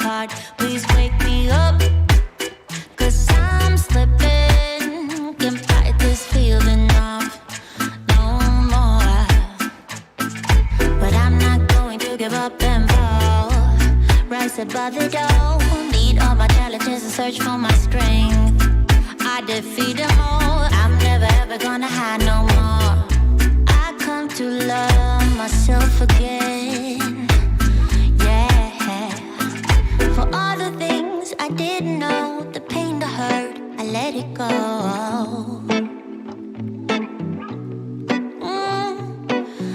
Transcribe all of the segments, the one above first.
apart. Please wake me up, 'cause I'm slipping. Can't fight this feeling off no more. But I'm not going to give up and fall. Rise above the door, meet all my challenges and search for my strength. I defeat them all, I'm never ever gonna hide no more. I come to love myself again, yeah. For all the things I didn't know, the pain, the hurt, I let it go.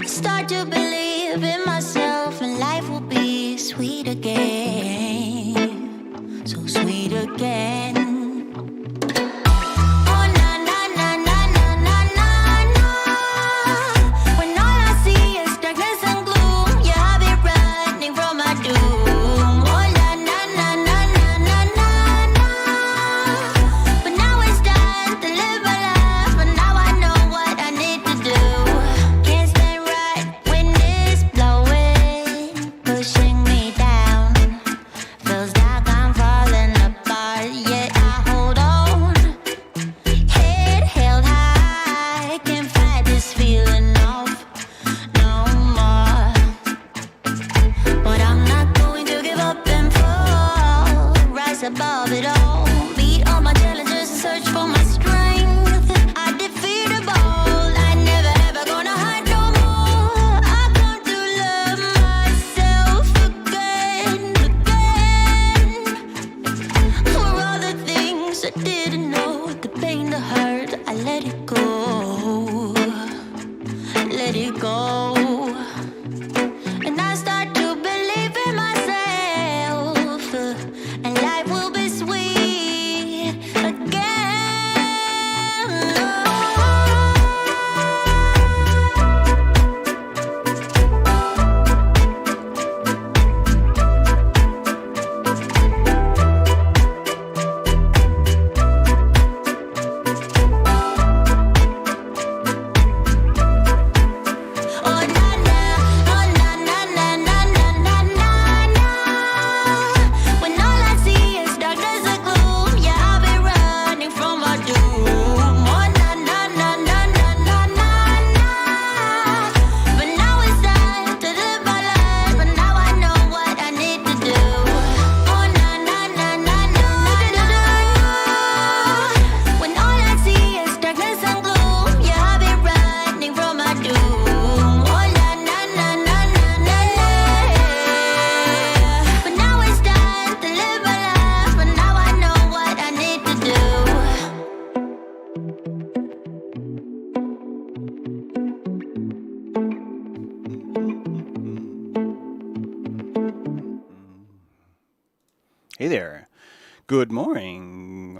Start to believe in myself and life will be sweet again, so sweet again. Above it all, beat all my challenges and search for my strength. I defeat them all, I never ever gonna hide no more. I come to love myself again, again. For all the things I didn't know, the pain, the hurt, I let it go, let it go. And I start to believe in myself, and life will be sweet again. Hey there. Good morning.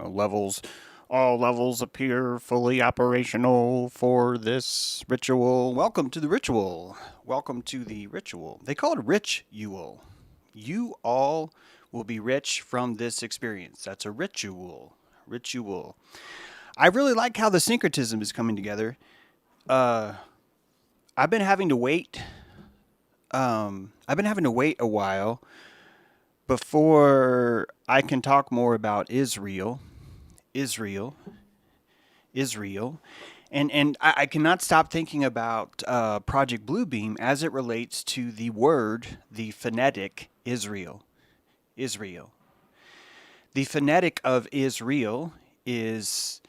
All levels appear fully operational for this ritual. Welcome to the ritual. Welcome to the ritual. They call it ritual. You all will be rich from this experience. That's a ritual. Ritual. I really like how the syncretism is coming together. I've been having to wait. A while before I can talk more about Israel, and I cannot stop thinking about Project Bluebeam as it relates to the word, the phonetic Israel. The phonetic of Israel is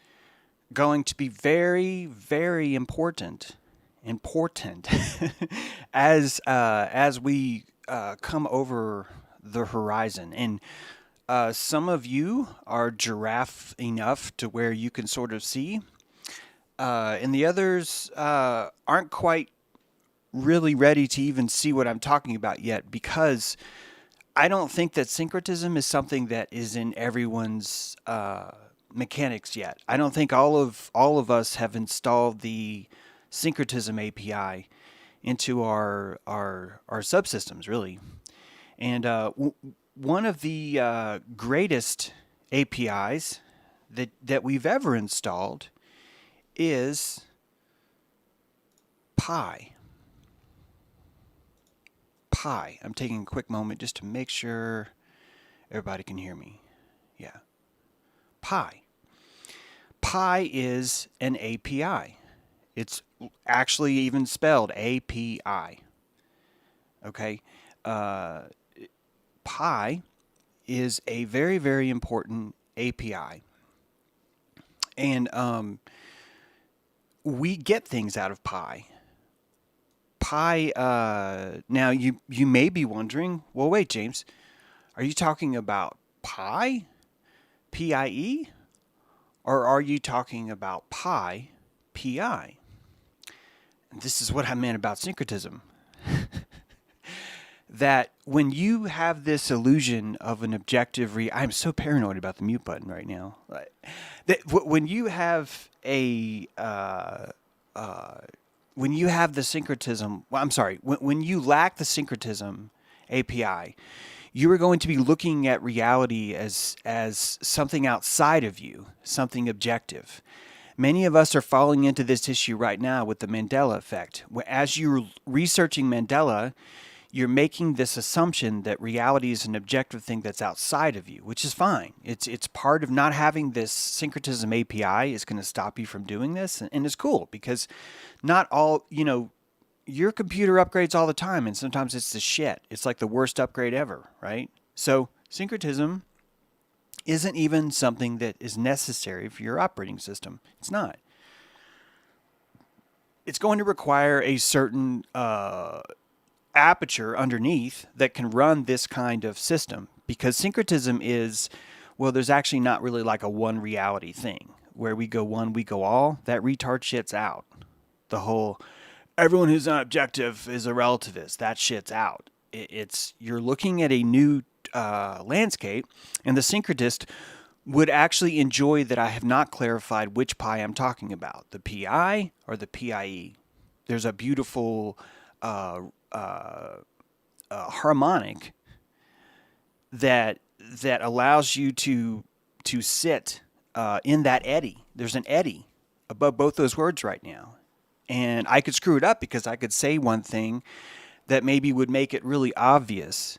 going to be very, very important as we come over the horizon. And some of you are giraffe enough to where you can sort of see, and the others aren't quite really ready to even see what I'm talking about yet, because I don't think that syncretism is something that is in everyone's mechanics yet. I don't think all of us have installed the syncretism API into our subsystems, really. And one of the greatest APIs that we've ever installed is Pi. I'm taking a quick moment just to make sure Everybody can hear me. Yeah. Pi. Pi is an API. It's actually even spelled API. Okay? Pi is a very, very important API. And we get things out of Pi. Pi, now you may be wondering, well, wait, James, are you talking about pi, P-I-E, or are you talking about pi, P-I? And this is what I meant about syncretism. That when you have this illusion of an objective I'm so paranoid about the mute button right now. That when you have when you have the syncretism, well, I'm sorry, when you lack the syncretism API, you are going to be looking at reality as something outside of you, something objective. Many of us are falling into this issue right now with the Mandela effect. As you're researching Mandela, you're making this assumption that reality is an objective thing that's outside of you, which is fine. It's part of not having this syncretism API is going to stop you from doing this, and it's cool because not all, your computer upgrades all the time, and sometimes it's the shit. It's like the worst upgrade ever, right? So syncretism isn't even something that is necessary for your operating system. It's not. It's going to require a certain aperture underneath that can run this kind of system, because syncretism is, well, there's actually not really like a one reality thing where we go one, we go all. That retard shit's out. The whole everyone who's not objective is a relativist, that shit's out. It's you're looking at a new landscape, and the syncretist would actually enjoy that I have not clarified which pi I'm talking about, the PI or the PIE. There's a beautiful harmonic that allows you to sit in that eddy. There's an eddy above both those words right now. And I could screw it up because I could say one thing that maybe would make it really obvious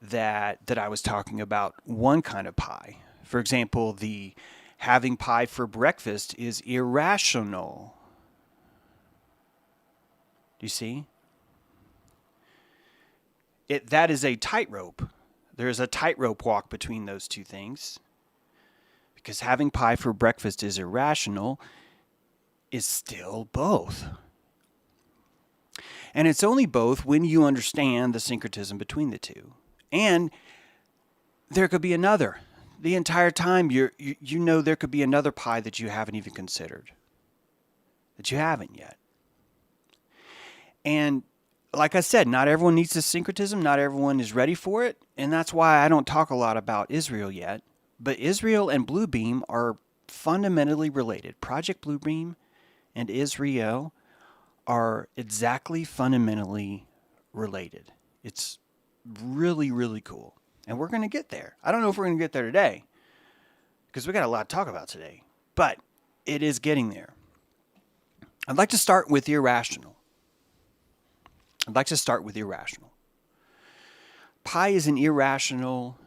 that I was talking about one kind of pie. For example, the having pie for breakfast is irrational. Do you see? That is a tightrope. There's a tightrope walk between those two things. Because having pie for breakfast is irrational is still both. And it's only both when you understand the syncretism between the two. And there could be another. The entire time you know there could be another pie that you haven't even considered. That you haven't yet. And like I said, not everyone needs the syncretism. Not everyone is ready for it. And that's why I don't talk a lot about Israel yet. But Israel and Bluebeam are fundamentally related. Project Bluebeam and Israel are exactly fundamentally related. It's really, really cool. And we're going to get there. I don't know if we're going to get there today, because we got a lot to talk about today. But it is getting there. I'd like to start with irrational. Pi is an irrational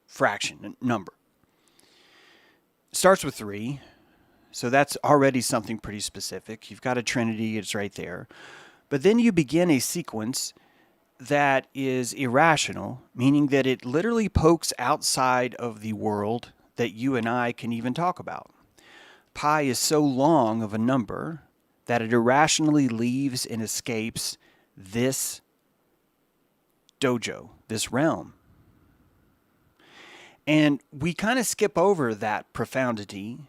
fraction, number. It starts with 3. So that's already something pretty specific. You've got a trinity, it's right there. But then you begin a sequence that is irrational, meaning that it literally pokes outside of the world that you and I can even talk about. Pi is so long of a number that it irrationally leaves and escapes this dojo, this realm. And we kind of skip over that profundity,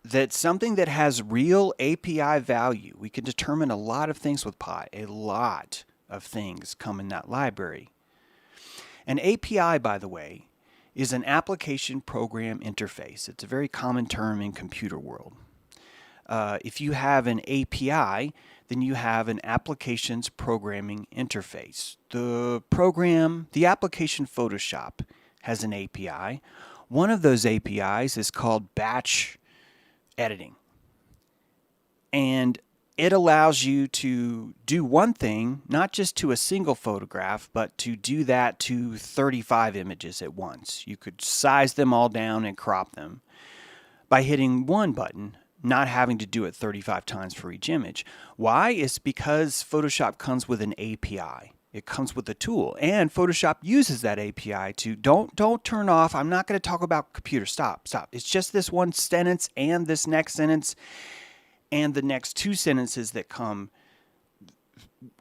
that something that has real API value. We can determine a lot of things with Pi. A lot of things come in that library. An API, by the way, is an application program interface. It's a very common term in computer world. If you have an API, then you have an applications programming interface. The application Photoshop has an API. One of those APIs is called batch editing. And It allows you to do one thing, not just to a single photograph, but to do that to 35 images at once. You could size them all down and crop them by hitting one button, not having to do it 35 times for each image. Why? It's because Photoshop comes with an API. It comes with a tool, and Photoshop uses that API to don't turn off. I'm not going to talk about computer. Stop. It's just this one sentence and this next sentence and the next two sentences that come,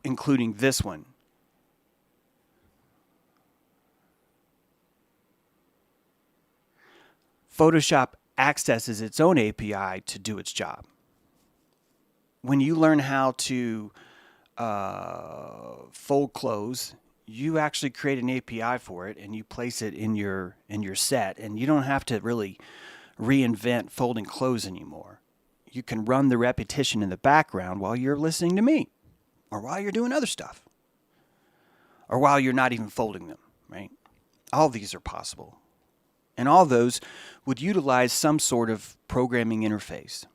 including this one. Photoshop accesses its own API to do its job. When you learn how to fold clothes, you actually create an API for it and you place it in your set, and you don't have to really reinvent folding clothes anymore. You can run the repetition in the background while you're listening to me, or while you're doing other stuff, or while you're not even folding them, right? All these are possible. And all those would utilize some sort of programming interface.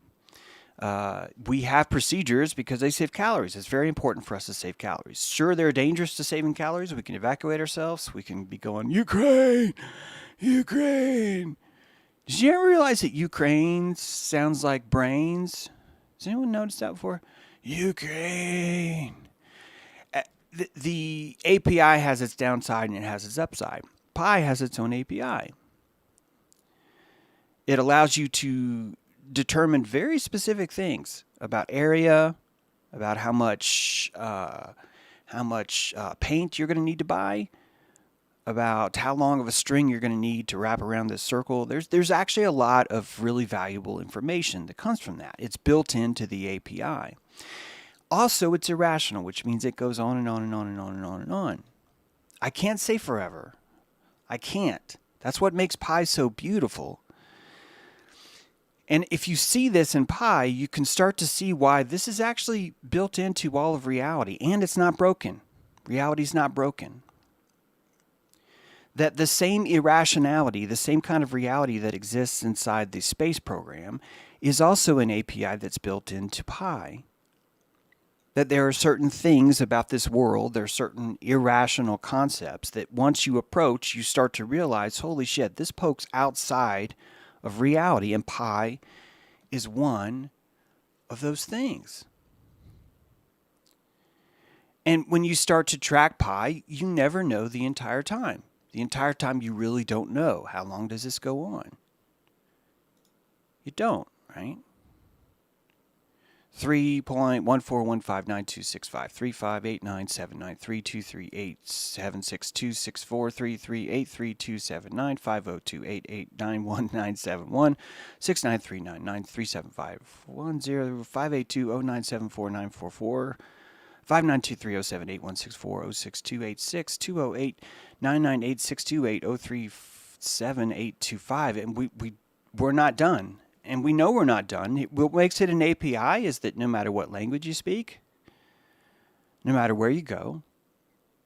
We have procedures because they save calories. It's very important for us to save calories. Sure, they're dangerous to saving calories. We can evacuate ourselves. We can be going, Ukraine, Ukraine. Did you ever realize that Ukraine sounds like brains? Has anyone noticed that before? Ukraine. The API has its downside and it has its upside. Pi has its own API. It allows you to determine very specific things about area, about how much paint you're going to need to buy, about how long of a string you're going to need to wrap around this circle. There's actually a lot of really valuable information that comes from that. It's built into the API. Also, it's irrational, which means it goes on and on and on and on and on and on. I can't say forever. I can't. That's what makes Pi so beautiful. And if you see this in Pi, you can start to see why this is actually built into all of reality, and it's not broken. Reality's not broken. That the same irrationality, the same kind of reality that exists inside the space program is also an API that's built into Pi. That there are certain things about this world, there are certain irrational concepts that once you approach, you start to realize, holy shit, this pokes outside of reality, and Pi is one of those things. And when you start to track Pi, you never know the entire time. The entire time you really don't know. How long does this go on? You don't, right? 3.14159265 358979 3238762643383279 502889191 6939937510582097494 592307816406286 208-998-628-037-825. And we're not done. And we know we're not done. What makes it an API is that no matter what language you speak, no matter where you go,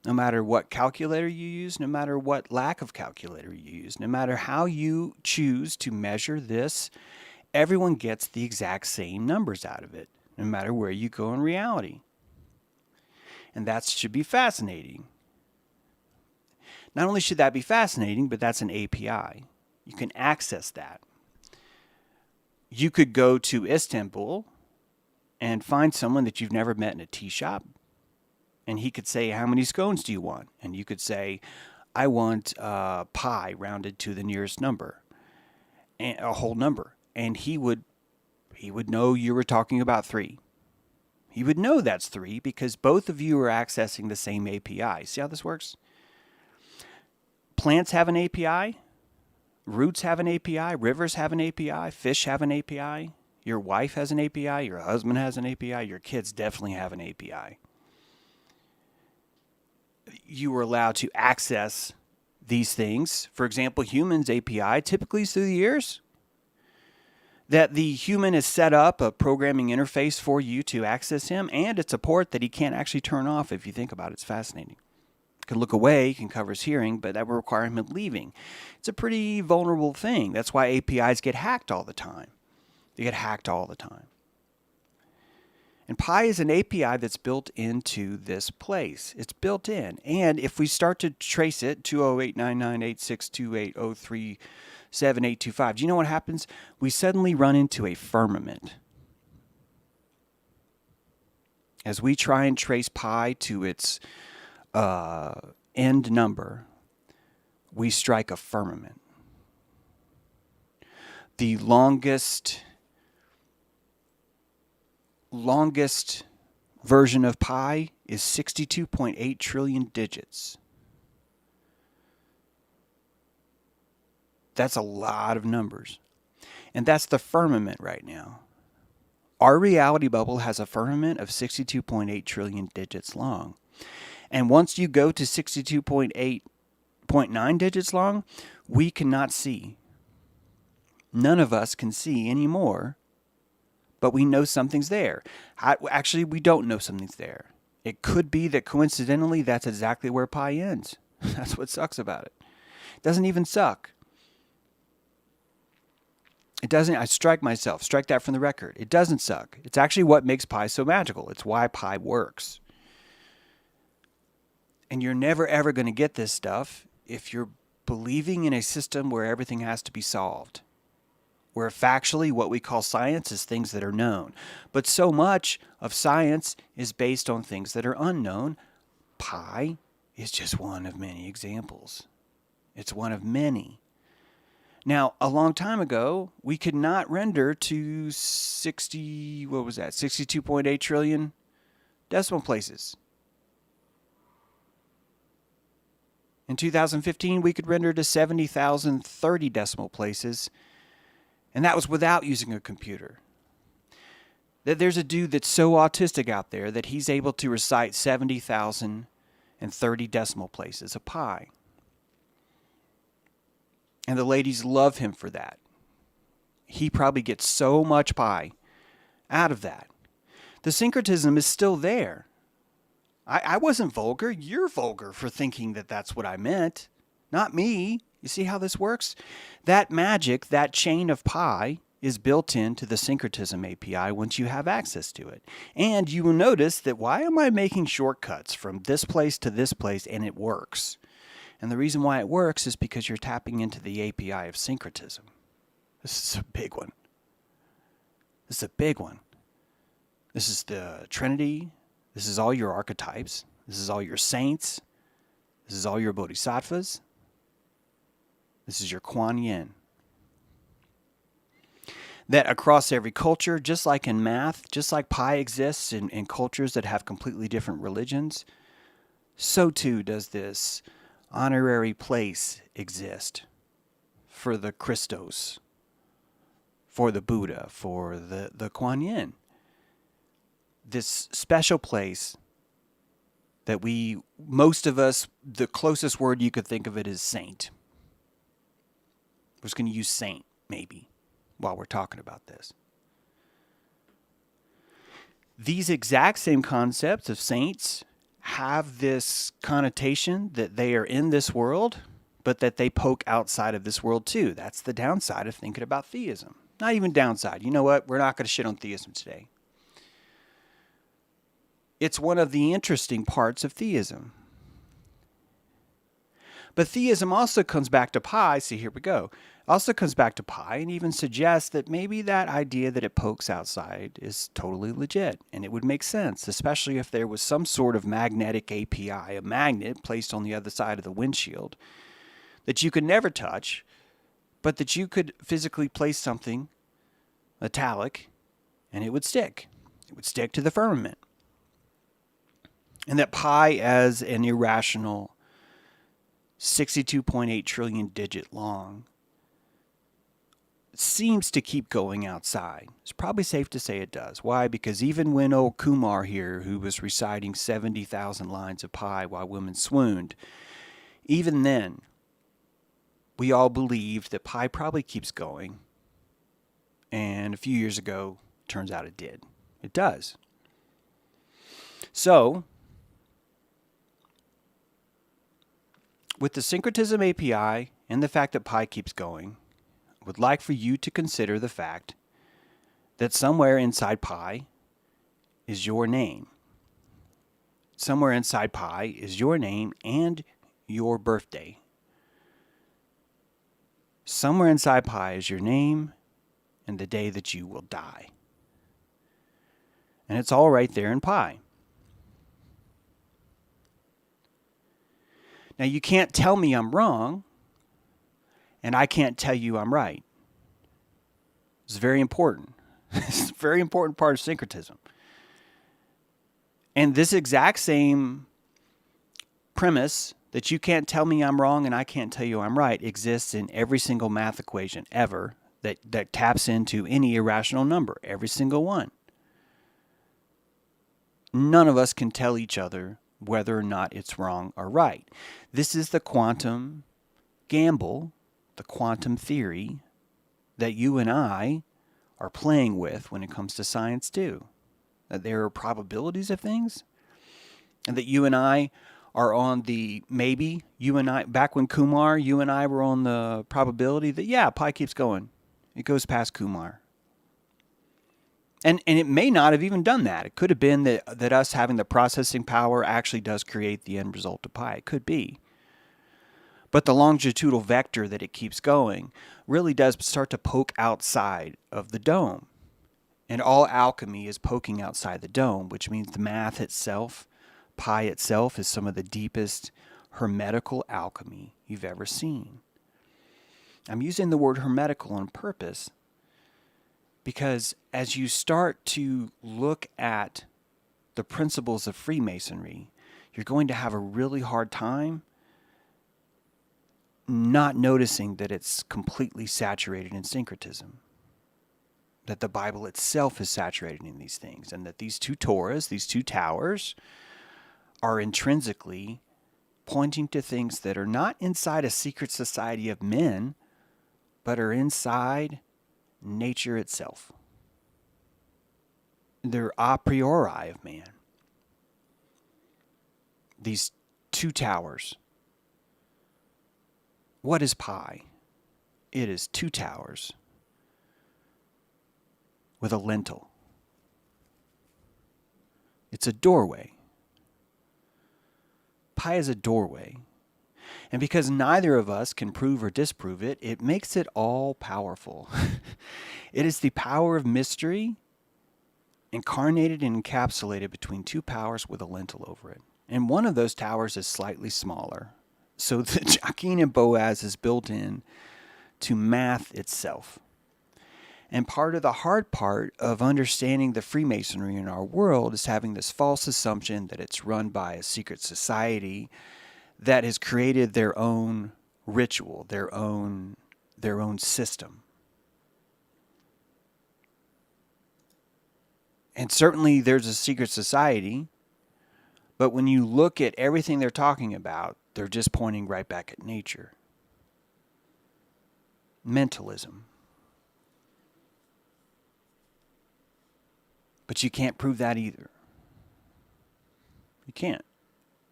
no matter what calculator you use, no matter what lack of calculator you use, no matter how you choose to measure this, everyone gets the exact same numbers out of it, no matter where you go in reality. And that should be fascinating. Not only should that be fascinating, but that's an API. You can access that. You could go to Istanbul and find someone that you've never met in a tea shop, and he could say, how many scones do you want? And you could say, I want Pi rounded to the nearest number, and a whole number. And he would know you were talking about 3. He would know that's 3 because both of you are accessing the same API. See how this works? Plants have an API. Roots have an API. Rivers have an API. Fish have an API. Your wife has an API. Your husband has an API. Your kids definitely have an API. You are allowed to access these things. For example, humans' API typically is through the ears. That the human has set up a programming interface for you to access him, and it's a port that he can't actually turn off if you think about it. It's fascinating. He can look away, he can cover his hearing, but that will require him leaving. It's a pretty vulnerable thing. That's why APIs get hacked all the time. They get hacked all the time. And pi is an API that's built into this place. It's built in. And if we start to trace it, 208998628037825, do you know what happens? We suddenly run into a firmament. As we try and trace pi to its end number, we strike a firmament. The longest version of pi is 62.8 trillion digits. That's a lot of numbers. And that's the firmament right now. Our reality bubble has a firmament of 62.8 trillion digits long. And once you go to 62.8.9 digits long, we cannot see. None of us can see anymore, but we know something's there. Actually, we don't know something's there. It could be that coincidentally that's exactly where pi ends. That's what sucks about it. It doesn't even suck. It doesn't, I strike that from the record. It doesn't suck. It's actually what makes pi so magical. It's why pi works. And you're never ever going to get this stuff if you're believing in a system where everything has to be solved. Where factually what we call science is things that are known. But so much of science is based on things that are unknown. Pi is just one of many examples. It's one of many. Now, a long time ago, we could not render to 62.8 trillion decimal places. In 2015, we could render to 70,030 decimal places, and that was without using a computer. There's a dude that's so autistic out there that he's able to recite 70,030 decimal places of pi. And the ladies love him for that. He probably gets so much pi out of that. The syncretism is still there. I wasn't vulgar. You're vulgar for thinking that that's what I meant. Not me. You see how this works? That magic, that chain of pi, is built into the syncretism API once you have access to it. And you will notice that why am I making shortcuts from this place to this place and it works? And the reason why it works is because you're tapping into the API of syncretism. This is a big one. This is a big one. This is the Trinity. This is all your archetypes. This is all your saints. This is all your bodhisattvas. This is your Quan Yin. That across every culture, just like in math, just like pi exists in cultures that have completely different religions, so too does this honorary place exist for the Christos, for the Buddha, for the Quan Yin. This special place that most of us, the closest word you could think of it is saint. We're just going to use saint, maybe, while we're talking about this. These exact same concepts of saints have this connotation that they are in this world, but that they poke outside of this world too. That's the downside of thinking about theism. Not even downside. You know what? We're not going to shit on theism today. It's one of the interesting parts of theism. But theism also comes back to pi. See, here we go. Also comes back to pi and even suggests that maybe that idea that it pokes outside is totally legit. And it would make sense, especially if there was some sort of magnetic API, a magnet placed on the other side of the windshield that you could never touch, but that you could physically place something metallic and it would stick. It would stick to the firmament. And that pi as an irrational 62.8 trillion digit long seems to keep going outside. It's probably safe to say it does. Why? Because even when old Kumar here, who was reciting 70,000 lines of pi while women swooned, even then, we all believed that pi probably keeps going. And a few years ago, turns out it did. It does. So, with the syncretism API and the fact that pi keeps going, I would like for you to consider the fact that somewhere inside pi is your name. Somewhere inside pi is your name and your birthday. Somewhere inside pi is your name and the day that you will die. And it's all right there in pi. Now, you can't tell me I'm wrong, and I can't tell you I'm right. It's very important. It's a very important part of syncretism. And this exact same premise that you can't tell me I'm wrong and I can't tell you I'm right exists in every single math equation ever that taps into any irrational number, every single one. None of us can tell each other whether or not it's wrong or right. This is the quantum gamble, the quantum theory that you and I are playing with when it comes to science too. That there are probabilities of things, and that you and I are on the maybe, you and I, back when Kumar, you and I were on the probability that, yeah, pi keeps going. It goes past Kumar. And it may not have even done that. It could have been that us having the processing power actually does create the end result of pi. It could be. But the longitudinal vector that it keeps going really does start to poke outside of the dome. And all alchemy is poking outside the dome, which means the math itself, pi itself, is some of the deepest hermetical alchemy you've ever seen. I'm using the word hermetical on purpose because as you start to look at the principles of Freemasonry, you're going to have a really hard time not noticing that it's completely saturated in syncretism. That the Bible itself is saturated in these things, and that these two Torahs, these two towers, are intrinsically pointing to things that are not inside a secret society of men, but are inside nature itself. They're a priori of man. These two towers. What is pi? It is two towers with a lintel. It's a doorway. Pi is a doorway. And because neither of us can prove or disprove it, it makes it all powerful. It is the power of mystery incarnated and encapsulated between two powers with a lintel over it. And one of those towers is slightly smaller. So the Jachin and Boaz is built in to math itself. And part of the hard part of understanding the Freemasonry in our world is having this false assumption that it's run by a secret society that has created their own ritual, their own system. And certainly there's a secret society, but when you look at everything they're talking about, they're just pointing right back at nature. Mentalism. But you can't prove that either. You can't.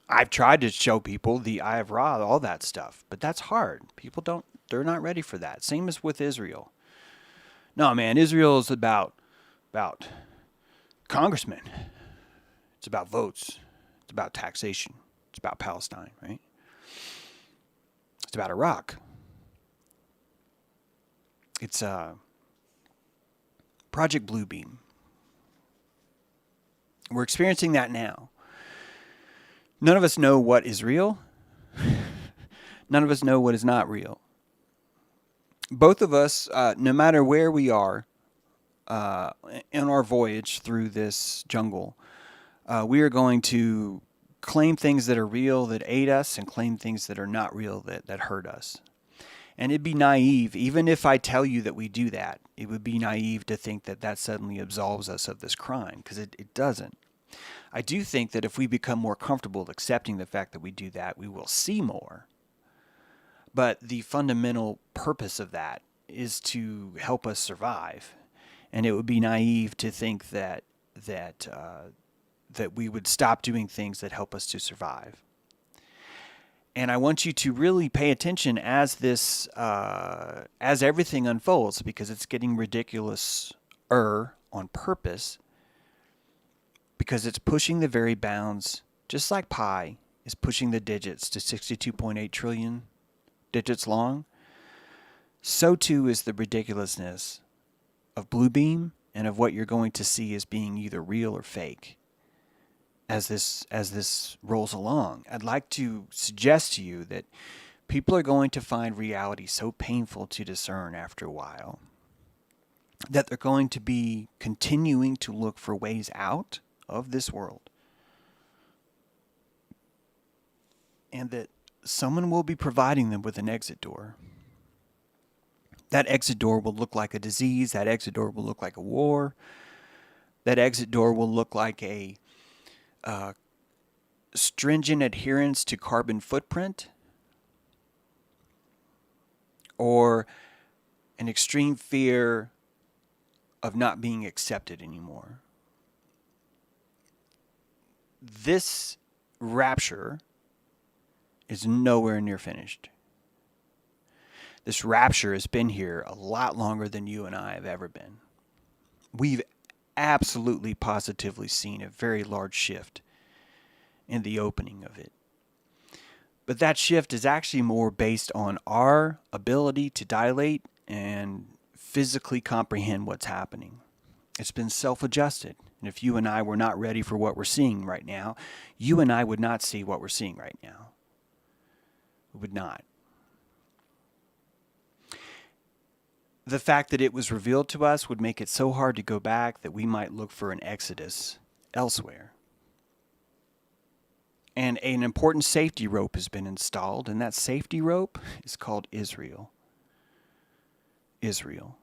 I've tried to show people the Eye of Ra, all that stuff, but that's hard. People they're not ready for that. Same as with Israel. No, man, Israel is about congressmen. It's about votes. It's about taxation. It's about Palestine, right? It's about Iraq. It's Project Bluebeam. We're experiencing that now. None of us know what is real. None of us know what is not real. Both of us, no matter where we are in our voyage through this jungle, we are going to claim things that are real that aid us and claim things that are not real that hurt us. And it'd be naive, even if I tell you that we do that, it would be naive to think that that suddenly absolves us of this crime, because it doesn't. I do think that if we become more comfortable accepting the fact that we do that, we will see more. But the fundamental purpose of that is to help us survive. And it would be naive to think that we would stop doing things that help us to survive. And I want you to really pay attention as everything unfolds, because it's getting ridiculous on purpose. because it's pushing the very bounds, just like pi is pushing the digits to 62.8 trillion digits long. So too is the ridiculousness of Bluebeam and of what you're going to see as being either real or fake as this rolls along. I'd like to suggest to you that people are going to find reality so painful to discern after a while that they're going to be continuing to look for ways out of this world. And that someone will be providing them with an exit door. That exit door will look like a disease. That exit door will look like a war. That exit door will look like a stringent adherence to carbon footprint, or an extreme fear of not being accepted anymore. This rapture is nowhere near finished. This rapture has been here a lot longer than you and I have ever been. We've absolutely positively seen a very large shift in the opening of it. But that shift is actually more based on our ability to dilate and physically comprehend what's happening. It's been self-adjusted. And if you and I were not ready for what we're seeing right now, you and I would not see what we're seeing right now. We would not. The fact that it was revealed to us would make it so hard to go back that we might look for an exodus elsewhere. And an important safety rope has been installed, and that safety rope is called Israel. Israel.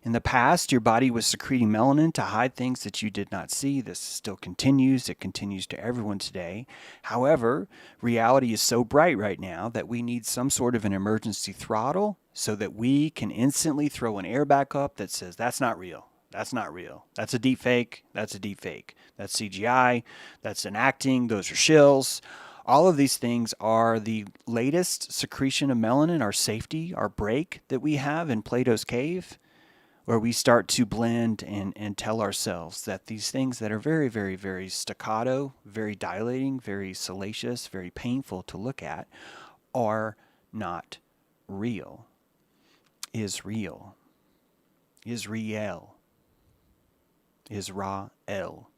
In the past, your body was secreting melanin to hide things that you did not see. This still continues. It continues to everyone today. However, reality is so bright right now that we need some sort of an emergency throttle so that we can instantly throw an airbag up that says, that's not real. That's not real. That's a deep fake. That's a deep fake. That's CGI. That's an acting. Those are shills. All of these things are the latest secretion of melanin, our safety, our break that we have in Plato's cave, where we start to blend and tell ourselves that these things that are very, very, very staccato, very dilating, very salacious, very painful to look at, are not real. Is real. Israel. Israel.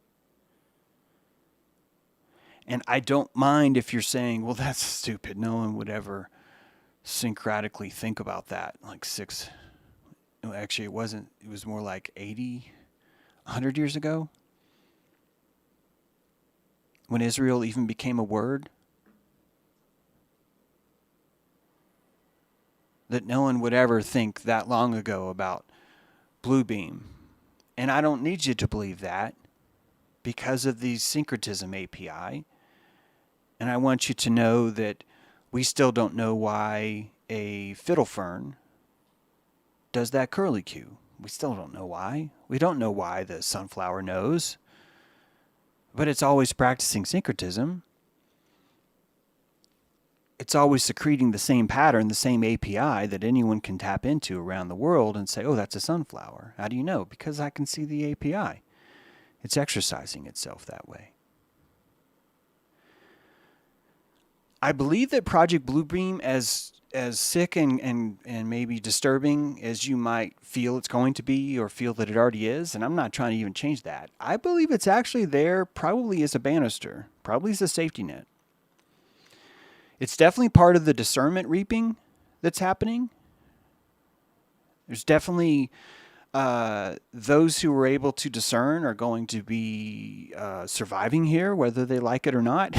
And I don't mind if you're saying, well, that's stupid. No one would ever syncretically think about that. Actually, it wasn't. It was more like 80, 100 years ago, when Israel even became a word. That no one would ever think that long ago about Bluebeam. And I don't need you to believe that because of the syncretism API. And I want you to know that we still don't know why a fiddle fern does that curlicue. We still don't know why. We don't know why the sunflower knows. But it's always practicing syncretism. It's always secreting the same pattern, the same API that anyone can tap into around the world and say, oh, that's a sunflower. How do you know? Because I can see the API. It's exercising itself that way. I believe that Project Bluebeam, as sick and maybe disturbing as you might feel it's going to be or feel that it already is, and I'm not trying to even change that, I believe it's actually there probably as a banister, probably as a safety net. It's definitely part of the discernment reaping that's happening. There's definitely those who are able to discern are going to be surviving here, whether they like it or not.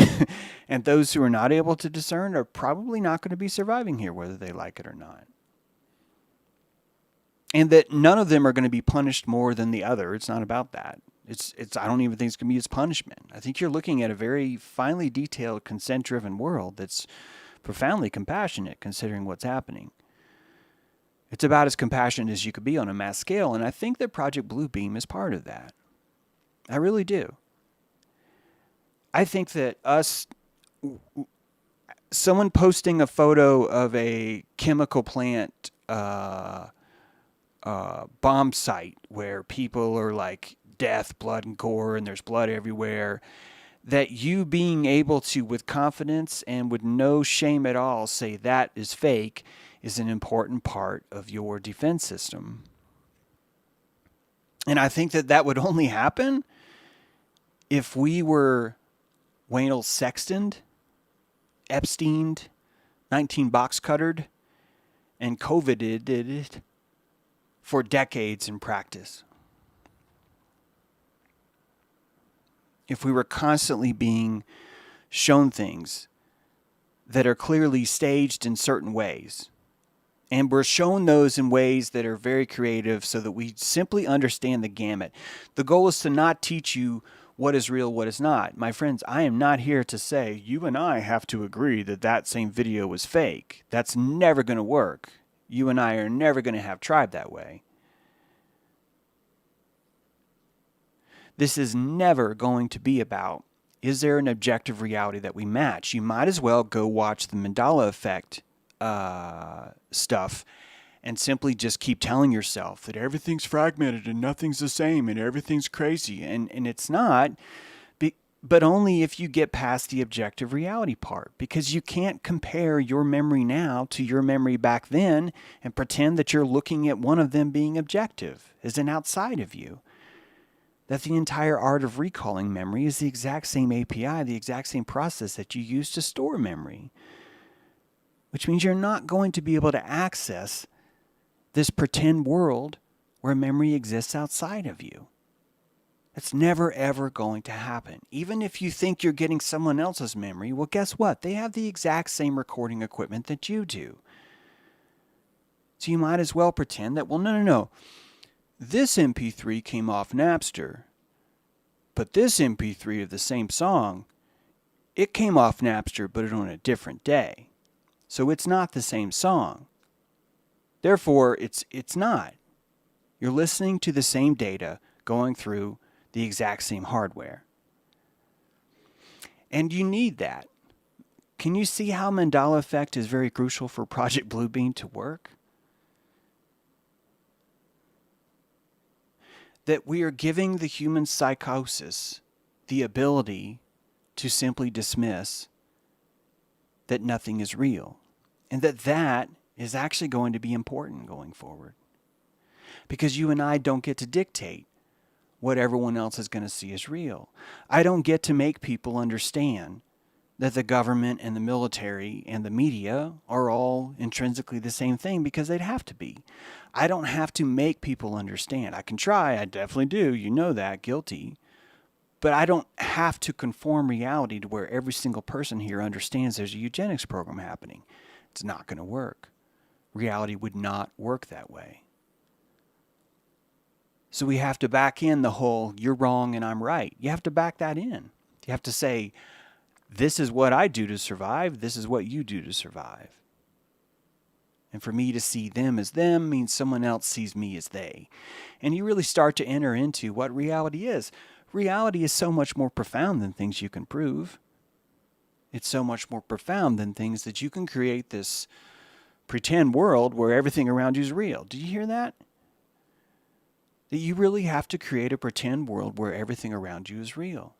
And those who are not able to discern are probably not going to be surviving here, whether they like it or not. And that none of them are going to be punished more than the other. It's not about that. I don't even think it's going to be as punishment. I think you're looking at a very finely detailed, consent-driven world that's profoundly compassionate considering what's happening. It's about as compassionate as you could be on a mass scale, and I think that Project Bluebeam is part of that. I really do. I think that someone posting a photo of a chemical plant bomb site where people are like death, blood, and gore, and there's blood everywhere, that you being able to, with confidence and with no shame at all, say that is fake is an important part of your defense system. And I think that that would only happen if we were Waynell Sextoned, Epsteined, 19 box cuttered, and COVIDed it for decades in practice. If we were constantly being shown things that are clearly staged in certain ways, and we're shown those in ways that are very creative so that we simply understand the gamut. The goal is to not teach you what is real, what is not. My friends, I am not here to say you and I have to agree that that same video was fake. That's never going to work. You and I are never going to have tribe that way. This is never going to be about, is there an objective reality that we match? You might as well go watch the Mandela effect stuff and simply just keep telling yourself that everything's fragmented and nothing's the same and everything's crazy. And it's not, but only if you get past the objective reality part, because you can't compare your memory now to your memory back then and pretend that you're looking at one of them being objective as an outside of you. That the entire art of recalling memory is the exact same API, the exact same process that you use to store memory. Which means you're not going to be able to access this pretend world where memory exists outside of you. It's never, ever going to happen. Even if you think you're getting someone else's memory, well, guess what? They have the exact same recording equipment that you do. So you might as well pretend that, well, no. This MP3 came off Napster, but this MP3 of the same song, it came off Napster, but on a different day. So it's not the same song. Therefore, it's not. You're listening to the same data going through the exact same hardware. And you need that. Can you see how Mandela effect is very crucial for Project Bluebeam to work? That we are giving the human psychosis the ability to simply dismiss that nothing is real. And that is actually going to be important going forward. Because you and I don't get to dictate what everyone else is going to see as real. I don't get to make people understand that the government and the military and the media are all intrinsically the same thing, because they'd have to be. I don't have to make people understand. I can try, I definitely do, you know that, guilty. But I don't have to conform reality to where every single person here understands there's a eugenics program happening. It's not going to work. Reality would not work that way. So we have to back in the whole, you're wrong and I'm right. You have to back that in. You have to say, this is what I do to survive. This is what you do to survive. And for me to see them as them means someone else sees me as they. And you really start to enter into what reality is. Reality is so much more profound than things you can prove. It's so much more profound than things that you can create this pretend world where everything around you is real. Did you hear that? That you really have to create a pretend world where everything around you is real.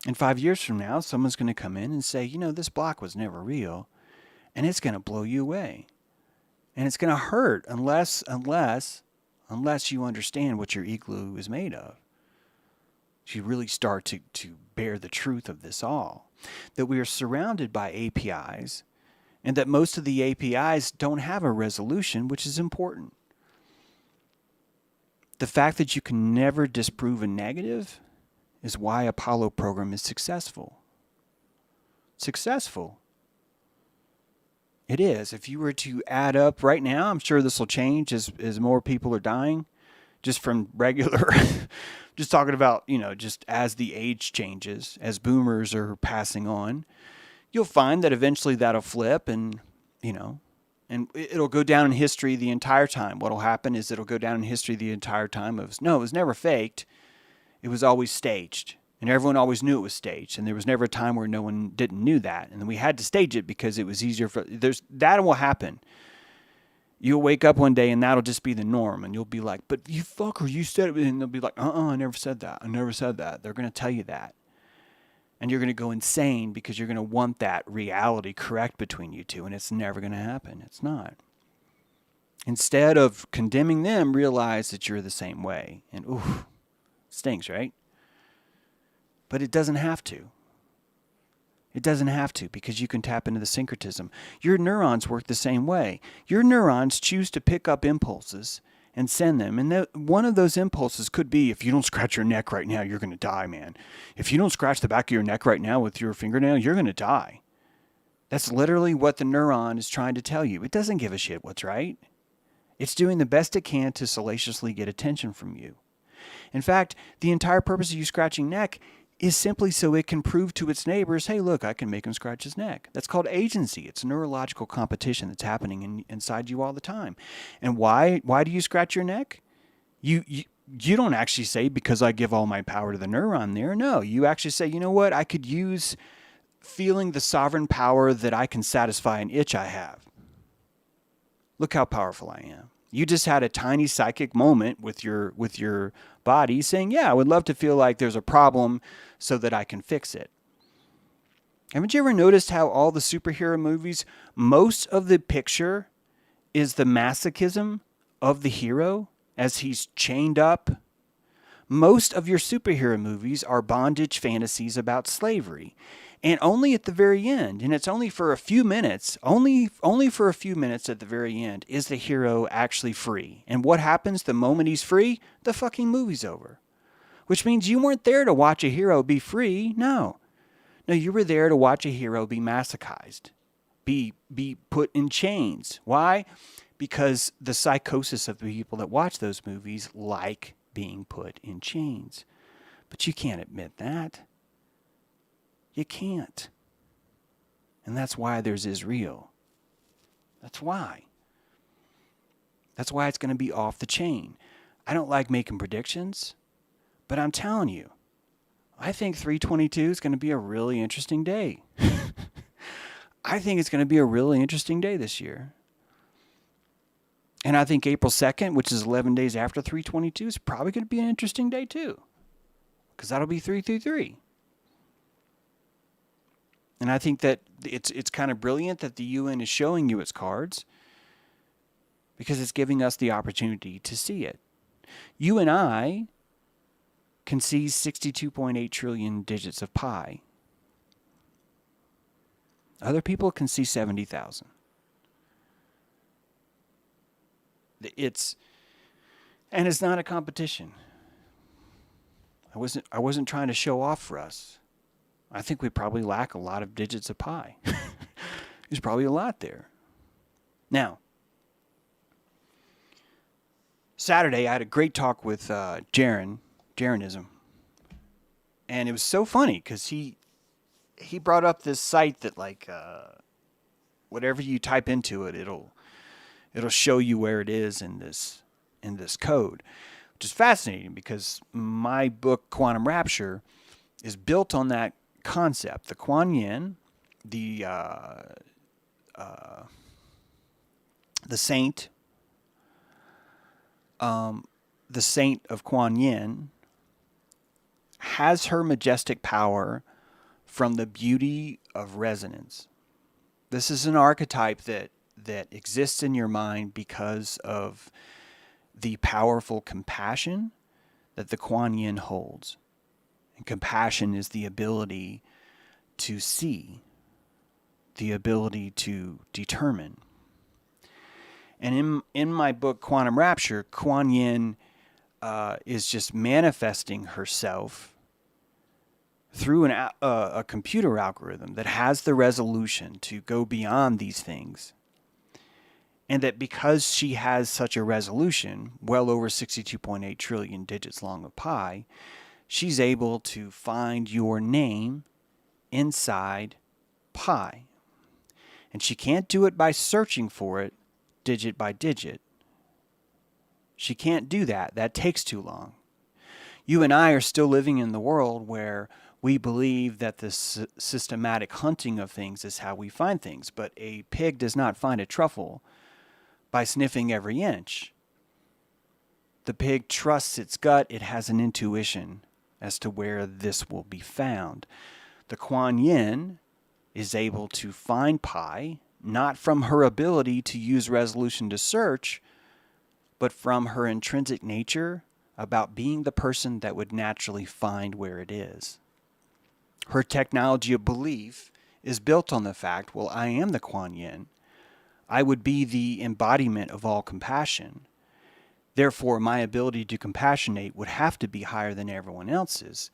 And 5 years from now, someone's going to come in and say, you know, this block was never real. And it's going to blow you away. And it's going to hurt unless you understand what your igloo is made of. You really start to bear the truth of this all. That we are surrounded by APIs, and that most of the APIs don't have a resolution, which is important. The fact that you can never disprove a negative is why Apollo program is successful. Successful. It is. If you were to add up right now, I'm sure this will change as more people are dying, just from regular, just talking about, you know, just as the age changes, as boomers are passing on, you'll find that eventually that'll flip and, you know, and it'll go down in history the entire time. What'll happen is it'll go down in history the entire time of, no, it was never faked. It was always staged. And everyone always knew it was staged. And there was never a time where no one didn't knew that. And then we had to stage it because it was easier for, that will happen. You'll wake up one day and that'll just be the norm. And you'll be like, but you fucker, you said it. And they'll be like, I never said that. I never said that. They're going to tell you that. And you're going to go insane because you're going to want that reality correct between you two. And it's never going to happen. It's not. Instead of condemning them, realize that you're the same way. And ooh, stinks, right? But it doesn't have to. It doesn't have to, because you can tap into the syncretism. Your neurons work the same way. Your neurons choose to pick up impulses and send them. And one of those impulses could be, if you don't scratch your neck right now, you're going to die, man. If you don't scratch the back of your neck right now with your fingernail, you're going to die. That's literally what the neuron is trying to tell you. It doesn't give a shit what's right. It's doing the best it can to salaciously get attention from you. In fact, the entire purpose of you scratching neck is simply so it can prove to its neighbors, hey, look, I can make him scratch his neck. That's called agency. It's neurological competition that's happening inside you all the time. And why do you scratch your neck? You don't actually say, because I give all my power to the neuron there. No, you actually say, you know what? I could use feeling the sovereign power that I can satisfy an itch I have. Look how powerful I am. You just had a tiny psychic moment with your body saying, yeah, I would love to feel like there's a problem so that I can fix it. Haven't you ever noticed how all the superhero movies, most of the picture is the masochism of the hero as he's chained up? Most of your superhero movies are bondage fantasies about slavery. And only at the very end, and it's only for a few minutes, only for a few minutes at the very end, is the hero actually free. And what happens the moment he's free? The fucking movie's over. Which means you weren't there to watch a hero be free. No, you were there to watch a hero be masochized, be put in chains. Why? Because the psychosis of the people that watch those movies like being put in chains. But you can't admit that. You can't. And that's why there's Israel. That's why. That's why it's going to be off the chain. I don't like making predictions, but I'm telling you, I think 322 is going to be a really interesting day. I think it's going to be a really interesting day this year. And I think April 2nd, which is 11 days after 322, is probably going to be an interesting day too. Because that'll be 333. And I think that it's kind of brilliant that the UN is showing you its cards, because it's giving us the opportunity to see it. You and I can see 62.8 trillion digits of pi. Other people can see 70,000. It's not a competition. I wasn't trying to show off for us. I think we probably lack a lot of digits of pi. There's probably a lot there. Now, Saturday I had a great talk with Jaronism. And it was so funny because he brought up this site that, like, whatever you type into it, it'll show you where it is in this code, which is fascinating because my book Quantum Rapture is built on that concept. The Quan Yin, the saint of Quan Yin, has her majestic power from the beauty of resonance. This is an archetype that exists in your mind because of the powerful compassion that the Quan Yin holds. And compassion is the ability to see, the ability to determine. And in my book, Quantum Rapture, Quan Yin is just manifesting herself through a computer algorithm that has the resolution to go beyond these things. And that because she has such a resolution, well over 62.8 trillion digits long of pi, she's able to find your name inside pi. And she can't do it by searching for it digit by digit. She can't do that. That takes too long. You and I are still living in the world where we believe that the systematic hunting of things is how we find things. But a pig does not find a truffle by sniffing every inch. The pig trusts its gut. It has an intuition as to where this will be found. The Quan Yin is able to find pi, not from her ability to use resolution to search, but from her intrinsic nature about being the person that would naturally find where it is. Her technology of belief is built on the fact, well, I am the Quan Yin. I would be the embodiment of all compassion. Therefore, my ability to compassionate would have to be higher than everyone else's,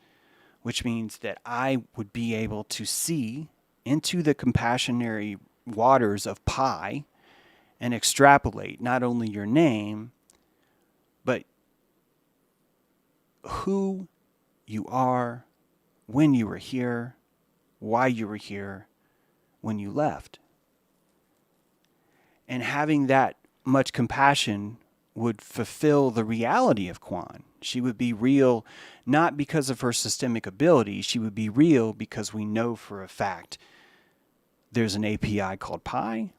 which means that I would be able to see into the compassionary waters of pi and extrapolate not only your name, but who you are, when you were here, why you were here, when you left. And having that much compassion would fulfill the reality of Quan. She would be real not because of her systemic ability. She would be real because we know for a fact there's an API called pi.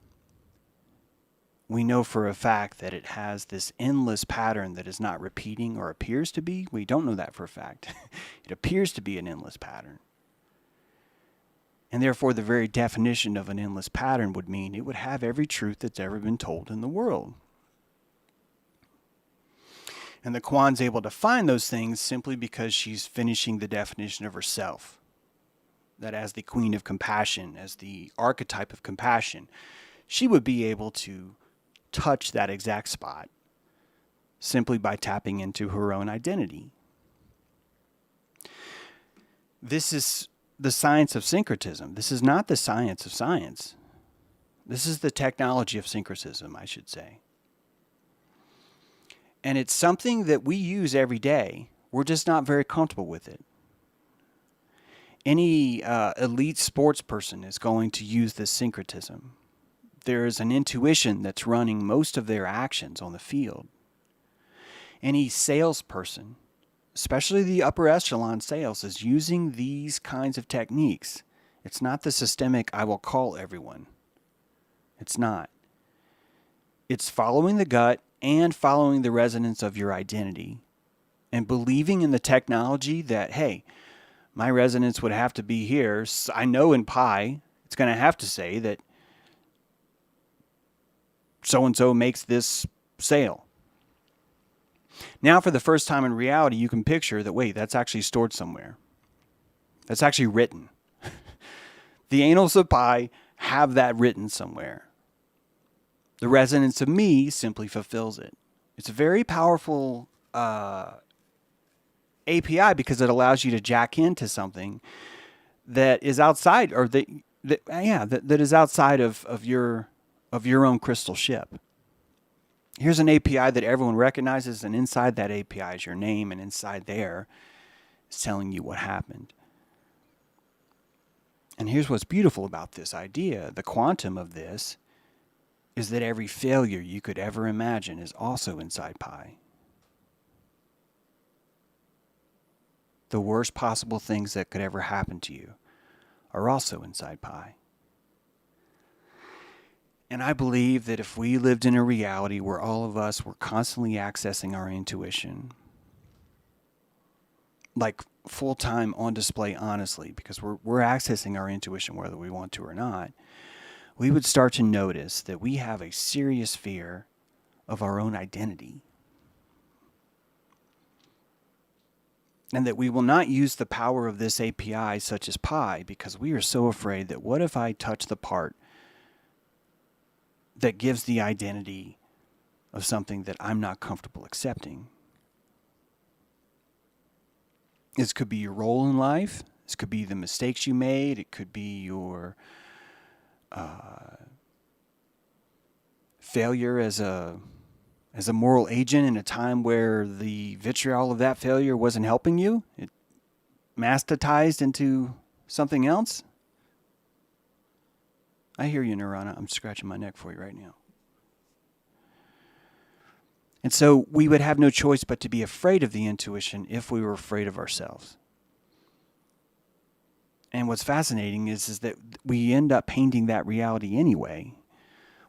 We know for a fact that it has this endless pattern that is not repeating or appears to be. We don't know that for a fact. It appears to be an endless pattern. And therefore, the very definition of an endless pattern would mean it would have every truth that's ever been told in the world. And the Quan's able to find those things simply because she's finishing the definition of herself. That as the queen of compassion, as the archetype of compassion, she would be able to touch that exact spot simply by tapping into her own identity. This is the science of syncretism. This is not the science of science. This is the technology of syncretism, I should say. And it's something that we use every day. We're just not very comfortable with it. Any elite sports person is going to use this syncretism. There is an intuition that's running most of their actions on the field. Any salesperson, especially the upper echelon sales, is using these kinds of techniques. It's not the systemic, I will call everyone. It's not. It's following the gut and following the resonance of your identity and believing in the technology that, hey, my resonance would have to be here. I know in pi, it's going to have to say that so-and-so makes this sale. Now, for the first time in reality, you can picture that, wait, that's actually stored somewhere. That's actually written. The annals of pi have that written somewhere. The resonance of me simply fulfills it. It's a very powerful API because it allows you to jack into something that is outside, or that is outside of your own crystal ship. Here's an API that everyone recognizes, and inside that API is your name, and inside there is telling you what happened. And here's what's beautiful about this idea. The quantum of this is that every failure you could ever imagine is also inside pi. The worst possible things that could ever happen to you are also inside pi. And I believe that if we lived in a reality where all of us were constantly accessing our intuition, like full-time on display honestly, because we're accessing our intuition whether we want to or not, we would start to notice that we have a serious fear of our own identity. And that we will not use the power of this API such as pi because we are so afraid that what if I touch the part that gives the identity of something that I'm not comfortable accepting? This could be your role in life. This could be the mistakes you made. It could be your failure as a moral agent in a time where the vitriol of that failure wasn't helping you. It mastatized into something else. I hear you, Nirvana. I'm scratching my neck for you right now. And so we would have no choice but to be afraid of the intuition if we were afraid of ourselves. And what's fascinating is that we end up painting that reality anyway.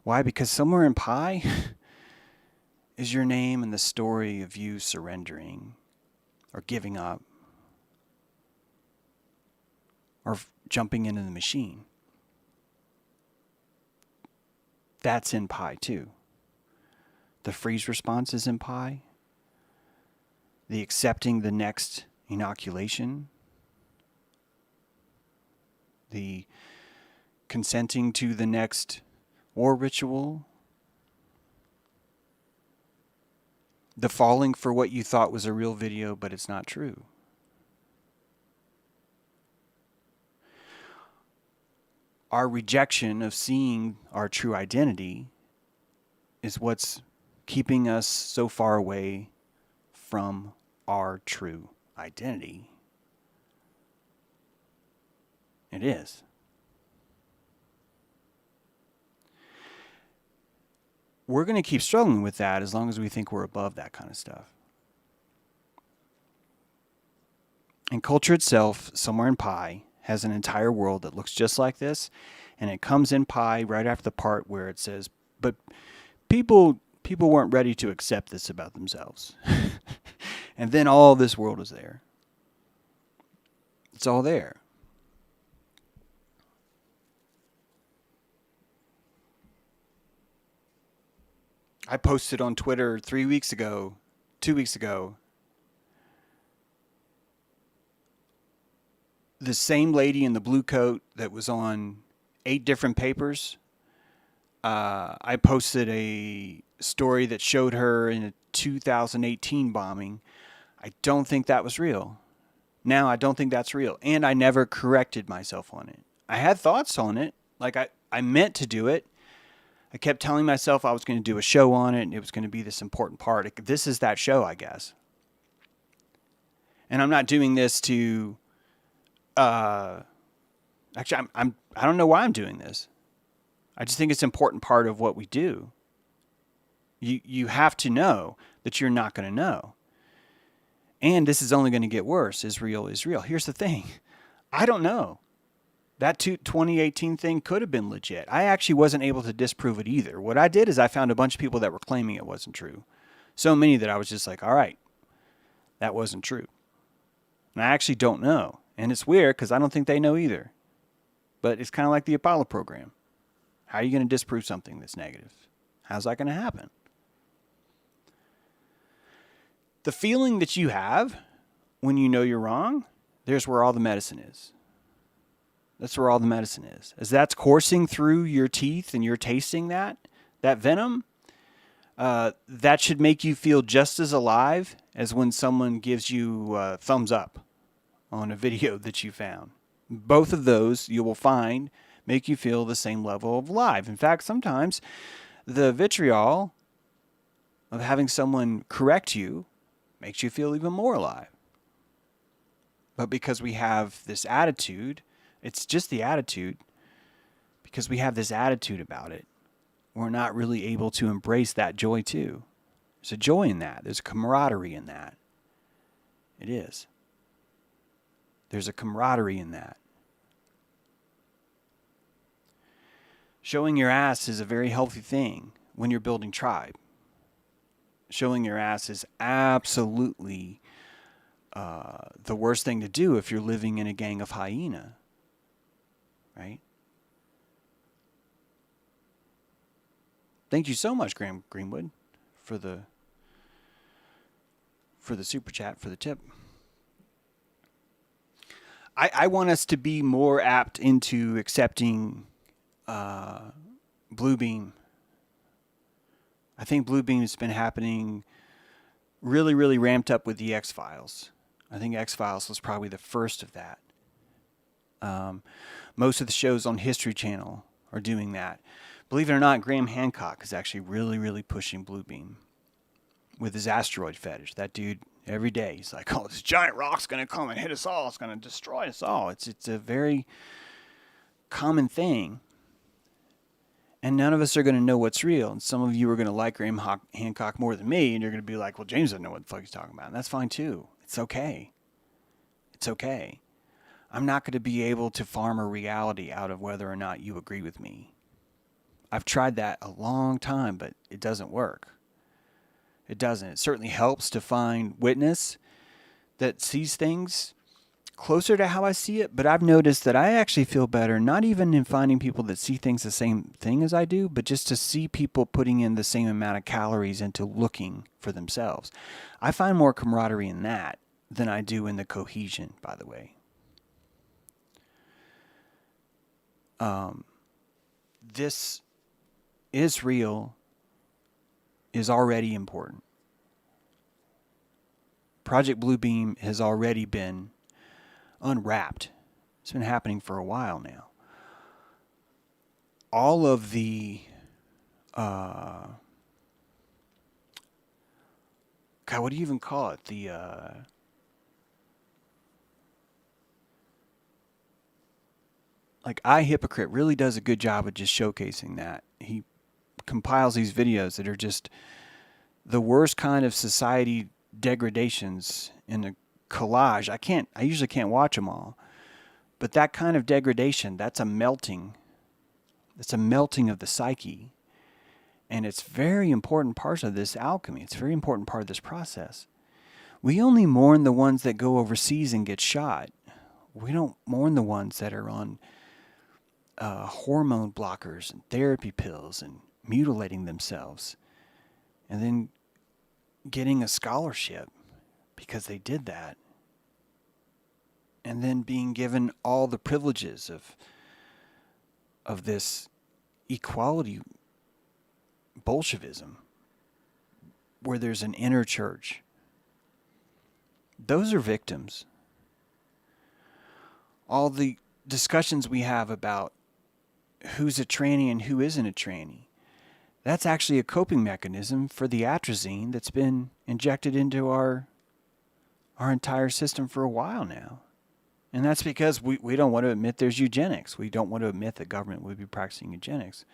Why? Because somewhere in pi, is your name in the story of you surrendering or giving up or jumping into the machine. That's in pi too. The freeze response is in pi. The accepting the next inoculation. The consenting to the next war ritual. The falling for what you thought was a real video, but it's not true. Our rejection of seeing our true identity is what's keeping us so far away from our true identity. It is. We're going to keep struggling with that as long as we think we're above that kind of stuff. And culture itself, somewhere in pi, has an entire world that looks just like this, and it comes in pi right after the part where it says, but people weren't ready to accept this about themselves. And then all this world is there. It's all there. I posted on Twitter 2 weeks ago, the same lady in the blue coat that was on 8 different papers. I posted a story that showed her in a 2018 bombing. I don't think that was real. Now, I don't think that's real. And I never corrected myself on it. I had thoughts on it. Like, I meant to do it. I kept telling myself I was going to do a show on it, and it was going to be this important part. This is that show, I guess. And I'm not doing this to... actually, I don't know why I'm doing this. I just think it's an important part of what we do. You have to know that you're not going to know. And this is only going to get worse. Israel is real. Here's the thing. I don't know. That 2018 thing could have been legit. I actually wasn't able to disprove it either. What I did is I found a bunch of people that were claiming it wasn't true. So many that I was just like, all right, that wasn't true. And I actually don't know. And it's weird because I don't think they know either. But it's kind of like the Apollo program. How are you going to disprove something that's negative? How's that going to happen? The feeling that you have when you know you're wrong, there's where all the medicine is. That's where all the medicine is. As that's coursing through your teeth and you're tasting that venom, that should make you feel just as alive as when someone gives you a thumbs up on a video that you found. Both of those, you will find, make you feel the same level of alive. In fact, sometimes the vitriol of having someone correct you makes you feel even more alive. But because we have this attitude, it's just the attitude, because we have this attitude about it, we're not really able to embrace that joy too. There's a joy in that. There's a camaraderie in that. It is. There's a camaraderie in that. Showing your ass is a very healthy thing when you're building tribe. Showing your ass is absolutely the worst thing to do if you're living in a gang of hyena. Right? Thank you so much, Graham Greenwood, for the super chat, for the tip. I want us to be more apt into accepting Bluebeam. I think Bluebeam has been happening really, really ramped up with the X-Files. I think X-Files was probably the first of that. Most of the shows on History Channel are doing that. Believe it or not, Graham Hancock is actually really, really pushing Bluebeam with his asteroid fetish. That dude, every day, he's like, oh, this giant rock's going to come and hit us all. It's going to destroy us all. It's a very common thing. And none of us are going to know what's real. And some of you are going to like Graham Hancock more than me. And you're going to be like, well, James doesn't know what the fuck he's talking about. And that's fine, too. It's okay. It's okay. I'm not going to be able to farm a reality out of whether or not you agree with me. I've tried that a long time, but it doesn't work. It doesn't. It certainly helps to find witness that sees things closer to how I see it, but I've noticed that I actually feel better not even in finding people that see things the same thing as I do, but just to see people putting in the same amount of calories into looking for themselves. I find more camaraderie in that than I do in the cohesion, by the way. This Israel is already important. Project Bluebeam has already been unwrapped. It's been happening for a while now. All of the God, what do you even call it? Like iHypocrite really does a good job of just showcasing that. He compiles these videos that are just the worst kind of society degradations in a collage. I usually can't watch them all. But that kind of degradation, that's a melting. It's a melting of the psyche. And it's very important part of this alchemy. It's a very important part of this process. We only mourn the ones that go overseas and get shot. We don't mourn the ones that are on hormone blockers and therapy pills and mutilating themselves. And then getting a scholarship because they did that. And then being given all the privileges of this equality Bolshevism, where there's an inner church. Those are victims. All the discussions we have about who's a tranny and who isn't a tranny, that's actually a coping mechanism for the atrazine that's been injected into our entire system for a while now. And that's because we don't want to admit there's eugenics. We don't want to admit that government would be practicing eugenics.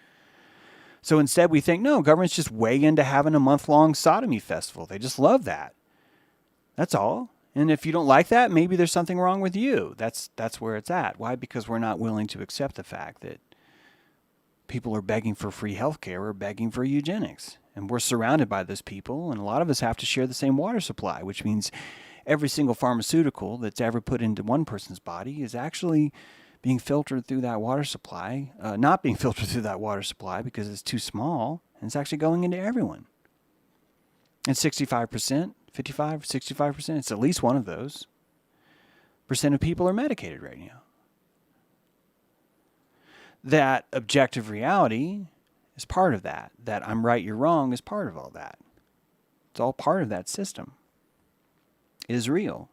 So instead we think, no, government's just way into having a month-long sodomy festival. They just love that. That's all. And if you don't like that, maybe there's something wrong with you. That's where it's at. Why? Because we're not willing to accept the fact that people are begging for free healthcare or begging for eugenics. And we're surrounded by those people, and a lot of us have to share the same water supply, which means every single pharmaceutical that's ever put into one person's body is actually being filtered through that water supply, not being filtered through that water supply because it's too small, and it's actually going into everyone. And 65%, 55, 65%, it's at least one of those percent of people are medicated right now. That objective reality is part of that. That I'm right, you're wrong is part of all that. It's all part of that system. It is real.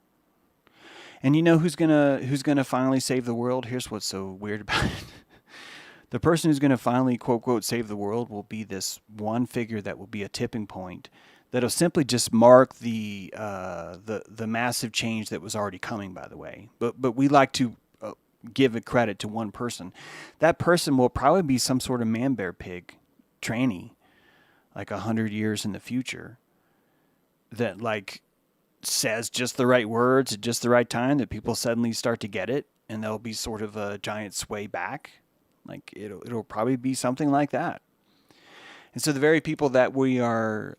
And you know who's gonna finally save the world? Here's what's so weird about it. The person who's gonna finally, quote, quote, save the world will be this one figure that will be a tipping point that'll simply just mark the massive change that was already coming, by the way. But we like to give a credit to one person. That person will probably be some sort of man-bear pig tranny, like 100 years in the future, that like says just the right words at just the right time that people suddenly start to get it, and there'll be sort of a giant sway back. Like it'll probably be something like that. And so the very people that we are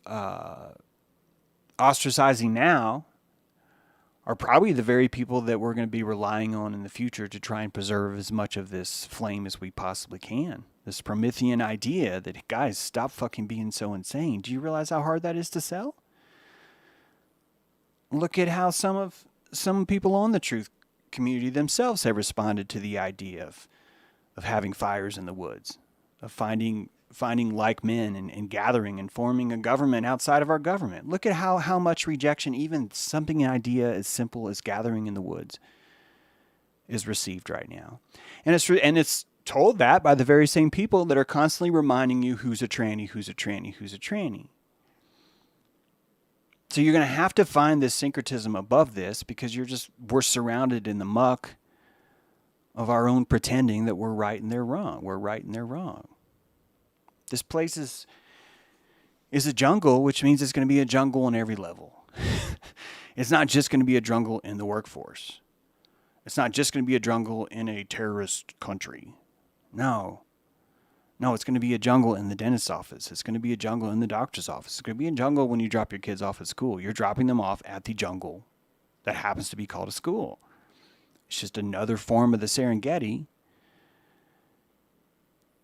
ostracizing now are probably the very people that we're going to be relying on in the future to try and preserve as much of this flame as we possibly can. This Promethean idea that, guys, stop fucking being so insane. Do you realize how hard that is to sell? Look at how some people on the truth community themselves have responded to the idea of having fires in the woods, of finding like men and gathering and forming a government outside of our government. Look at how much rejection even something, an idea as simple as gathering in the woods, is received right now. And it's told that by the very same people that are constantly reminding you who's a tranny, who's a tranny, who's a tranny. So you're going to have to find this syncretism above this, because we're surrounded in the muck of our own pretending that we're right and they're wrong. We're right and they're wrong. This place is a jungle, which means it's going to be a jungle on every level. It's not just going to be a jungle in the workforce. It's not just going to be a jungle in a terrorist country. No. No, it's going to be a jungle in the dentist's office. It's going to be a jungle in the doctor's office. It's going to be a jungle when you drop your kids off at school. You're dropping them off at the jungle that happens to be called a school. It's just another form of the Serengeti.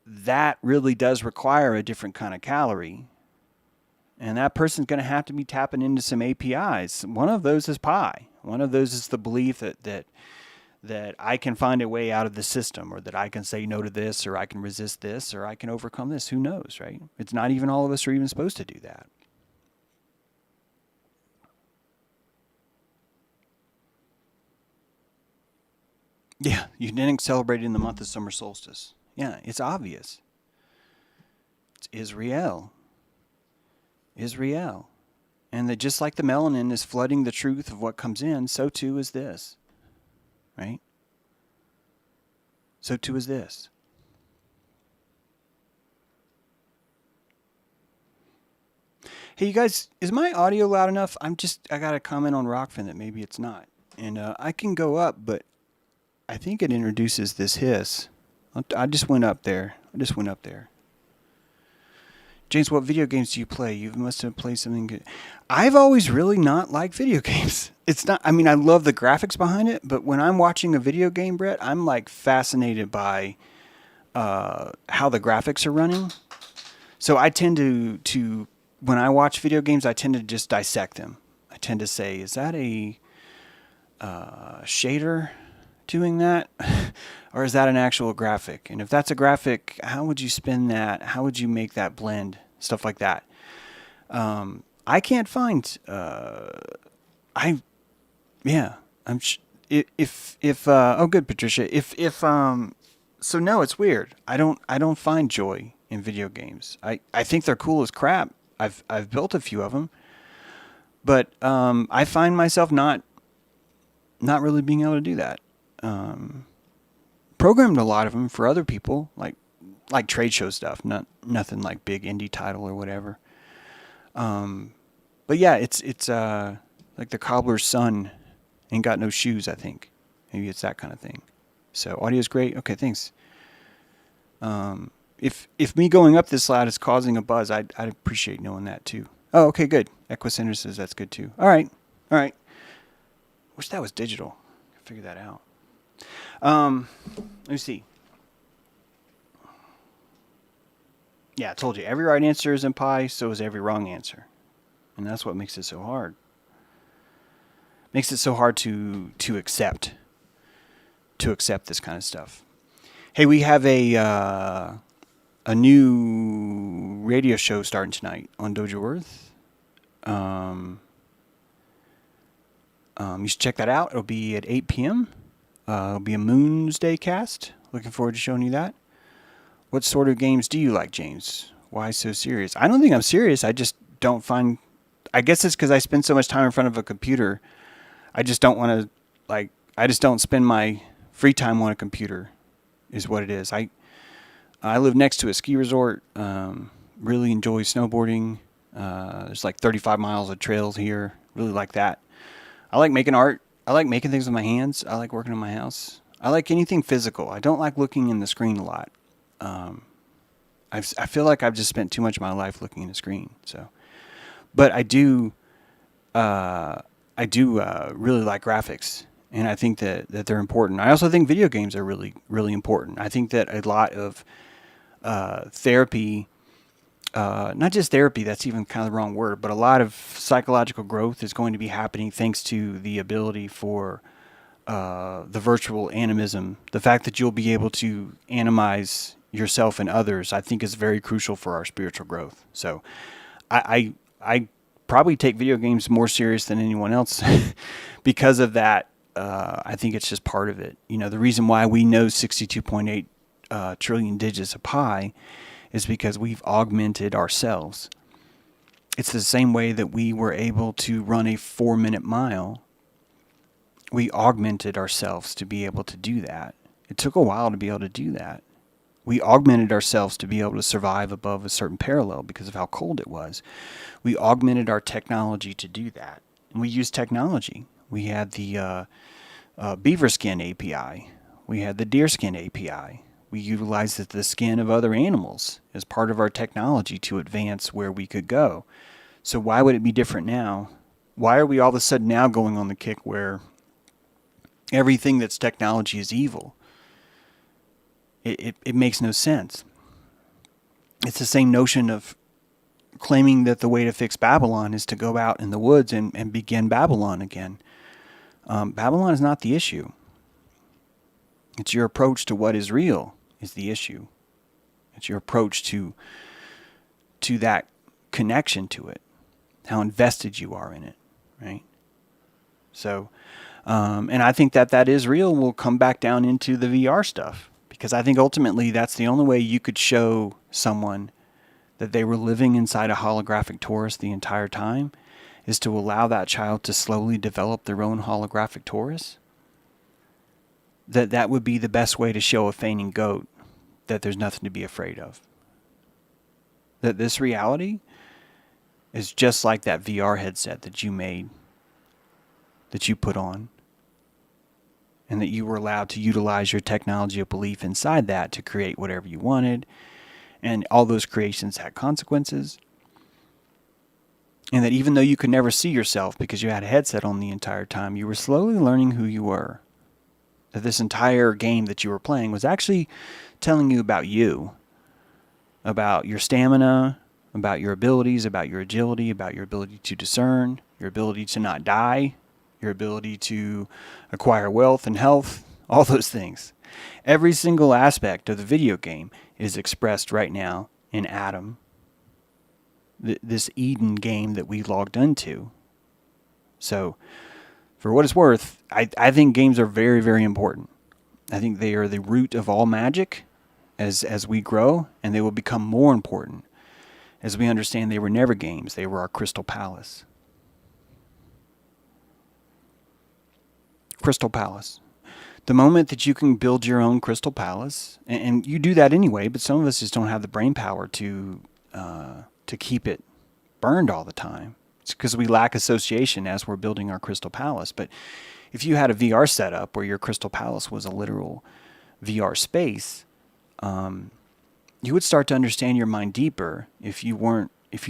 That really does require a different kind of calorie. And that person's going to have to be tapping into some APIs. One of those is pi. One of those is the belief that I can find a way out of the system, or that I can say no to this, or I can resist this, or I can overcome this. Who knows, right? It's not even all of us are even supposed to do that. Yeah, you didn't celebrate it in the month of summer solstice. Yeah, it's obvious. It's Israel. Israel. And that just like the melanin is flooding the truth of what comes in, so too is this. Right? So too is this. Hey, you guys, is my audio loud enough? I got a comment on ROKFIN that maybe it's not. And I can go up, but I think it introduces this hiss. I just went up there. James, what video games do you play? You must have played something good. I've always really not liked video games. It's not, I mean, I love the graphics behind it, but when I'm watching a video game, Brett, I'm like fascinated by how the graphics are running. So I tend to when I watch video games, I tend to just dissect them. I tend to say, is that a shader doing that? Or is that an actual graphic? And if that's a graphic, how would you spin that? How would you make that blend? Stuff like that. I can't find. I'm. Oh, good, Patricia. So no, it's weird. I don't find joy in video games. I think they're cool as crap. I've built a few of them, but I find myself not really being able to do that. Programmed a lot of them for other people, like trade show stuff, nothing like big indie title or whatever. But yeah, it's like the cobbler's son ain't got no shoes, I think. Maybe it's that kind of thing. So audio's great. Okay, thanks. If me going up this loud is causing a buzz, I'd appreciate knowing that too. Oh, okay, good. Equicenter says that's good too. All right. Wish that was digital. Figure that out. Let me see. Yeah, I told you, every right answer is in pi, so is every wrong answer. And that's what makes it so hard. Makes it so hard to accept this kind of stuff. Hey, we have a new radio show starting tonight on Dojo Earth. You should check that out. It'll be at 8 p.m. It'll be a Moon's Day cast. Looking forward to showing you that. What sort of games do you like, James? Why so serious? I don't think I'm serious. I just don't find... I guess it's because I spend so much time in front of a computer. I just don't want to... I just don't spend my free time on a computer, is what it is. I live next to a ski resort. Really enjoy snowboarding. There's like 35 miles of trails here. Really like that. I like making art. I like making things with my hands. I like working in my house. I like anything physical. I don't like looking in the screen a lot. I feel like I've just spent too much of my life looking in the screen. So, but I do really like graphics, and I think that they're important. I also think video games are really, really important. I think that a lot of therapy, not just therapy, that's even kind of the wrong word, but a lot of psychological growth is going to be happening thanks to the ability for the virtual animism. The fact that you'll be able to animize yourself and others, I think, is very crucial for our spiritual growth. So I probably take video games more serious than anyone else because of that. I think it's just part of it. You know, the reason why we know 62.8 trillion digits of pi is because we've augmented ourselves. It's the same way that we were able to run a 4-minute mile. We augmented ourselves to be able to do that. It took a while to be able to do that. We augmented ourselves to be able to survive above a certain parallel because of how cold it was. We augmented our technology to do that. And we used technology. We had the beaver skin API. We had the deer skin API. We utilize the skin of other animals as part of our technology to advance where we could go. So why would it be different now? Why are we all of a sudden now going on the kick where everything that's technology is evil? It makes no sense. It's the same notion of claiming that the way to fix Babylon is to go out in the woods and begin Babylon again. Babylon is not the issue. It's your approach to what is real is the issue. It's your approach to that connection to it, how invested you are in it, right? So, and I think that is real. We'll come back down into the VR stuff, because I think ultimately that's the only way you could show someone that they were living inside a holographic torus the entire time, is to allow that child to slowly develop their own holographic torus. That would be the best way to show a fainting goat that there's nothing to be afraid of. That this reality is just like that VR headset that you made, that you put on, and that you were allowed to utilize your technology of belief inside that to create whatever you wanted, and all those creations had consequences. And that even though you could never see yourself because you had a headset on the entire time, you were slowly learning who you were. That this entire game that you were playing was actually telling you, about your stamina, about your abilities, about your agility, about your ability to discern, your ability to not die, your ability to acquire wealth and health, all those things. Every single aspect of the video game is expressed right now in Adam, this Eden game that we logged into. So, for what it's worth, I think games are very, very important. I think they are the root of all magic as we grow, and they will become more important as we understand they were never games. They were our crystal palace. Crystal palace. The moment that you can build your own crystal palace, and you do that anyway, but some of us just don't have the brain power to keep it burned all the time. It's because we lack association as we're building our crystal palace. But if you had a VR setup where your crystal palace was a literal VR space, you would start to understand your mind deeper if you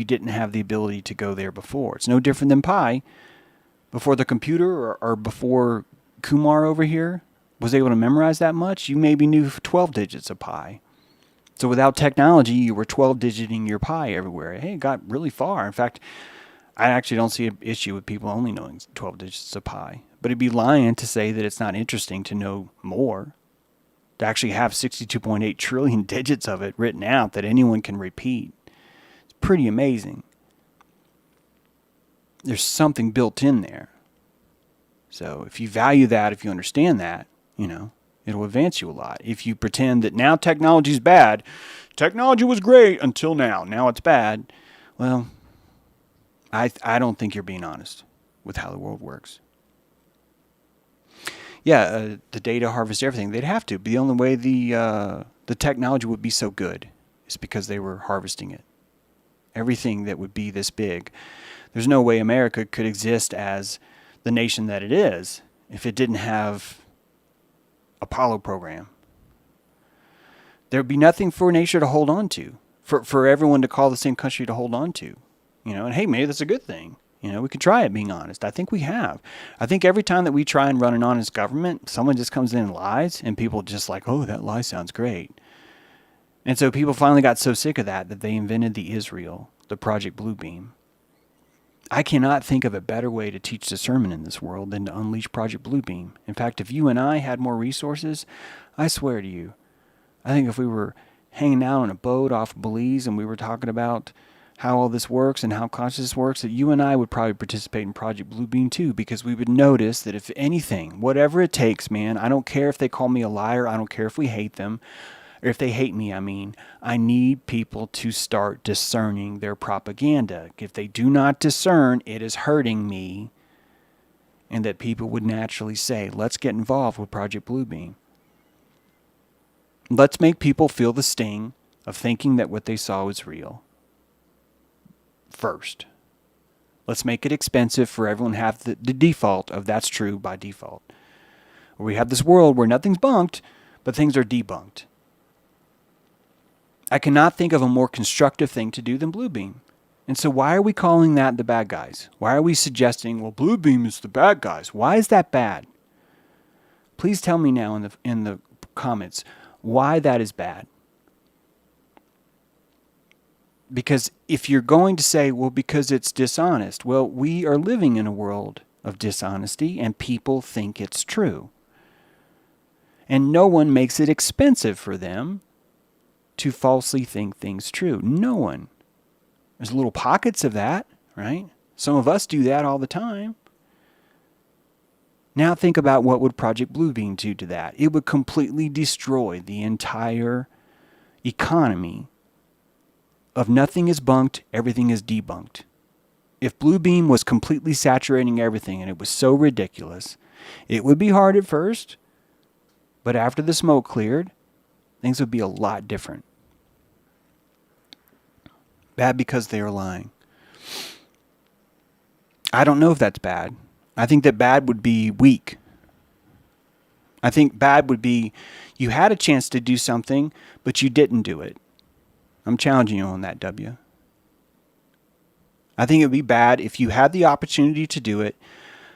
didn't have the ability to go there before. It's no different than pi. Before the computer or before Kumar over here was able to memorize that much, you maybe knew 12 digits of pi. So without technology, you were 12-digiting your pi everywhere. Hey, it got really far. In fact, I actually don't see an issue with people only knowing 12 digits of pi. But it'd be lying to say that it's not interesting to know more. To actually have 62.8 trillion digits of it written out that anyone can repeat. It's pretty amazing. There's something built in there. So if you value that, if you understand that, it'll advance you a lot. If you pretend that now technology's bad, technology was great until now it's bad, well, I don't think you're being honest with how the world works. Yeah, the data harvest everything. They'd have to. The only way the technology would be so good is because they were harvesting it. Everything that would be this big. There's no way America could exist as the nation that it is if it didn't have Apollo program. There'd be nothing for a nation to hold on to. For everyone to call the same country to hold on to. And hey, maybe that's a good thing. We could try it, being honest. I think we have. I think every time that we try and run an honest government, someone just comes in and lies, and people just like, oh, that lie sounds great. And so people finally got so sick of that they invented the Israel, the Project Bluebeam. I cannot think of a better way to teach discernment in this world than to unleash Project Bluebeam. In fact, if you and I had more resources, I swear to you, I think if we were hanging out on a boat off Belize and we were talking about how all this works and how consciousness works, that you and I would probably participate in Project Bluebeam too, because we would notice that if anything, whatever it takes, man, I don't care if they call me a liar, I don't care if we hate them, or if they hate me, I need people to start discerning their propaganda. If they do not discern, it is hurting me, and that people would naturally say, let's get involved with Project Bluebeam. Let's make people feel the sting of thinking that what they saw was real. First, let's make it expensive for everyone to have the default of that's true by default. We have this world where nothing's bunked, but things are debunked. I cannot think of a more constructive thing to do than blue beam. And so why are we calling that the bad guys? Why are we suggesting, well, blue beam is the bad guys? Why is that bad? Please tell me now in the comments why that is bad. Because if you're going to say, well, because it's dishonest, well, we are living in a world of dishonesty and people think it's true. And no one makes it expensive for them to falsely think things true. No one. There's little pockets of that, right? Some of us do that all the time. Now think about what would Project Bluebeam do to that. It would completely destroy the entire economy of nothing is bunked, everything is debunked. If Bluebeam was completely saturating everything and it was so ridiculous, it would be hard at first, but after the smoke cleared, things would be a lot different. Bad because they are lying. I don't know if that's bad. I think that bad would be weak. I think bad would be you had a chance to do something, but you didn't do it. I'm challenging you on that, W. I think it would be bad if you had the opportunity to do it,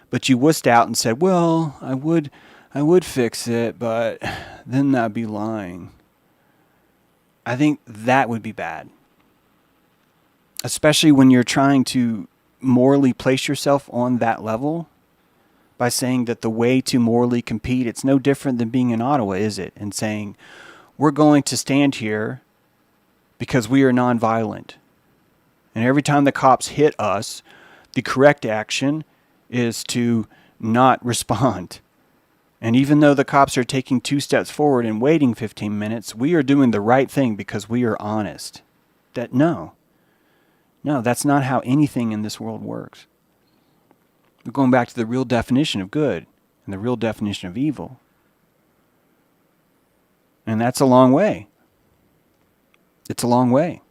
but you wussed out and said, well, I would fix it, but then that'd be lying. I think that would be bad. Especially when you're trying to morally place yourself on that level by saying that the way to morally compete, it's no different than being in Ottawa, is it? And saying, we're going to stand here because we are nonviolent. And every time the cops hit us, the correct action is to not respond. And even though the cops are taking 2 steps forward and waiting 15 minutes, we are doing the right thing because we are honest. No, that's not how anything in this world works. We're going back to the real definition of good and the real definition of evil. And that's a long way. It's a long way.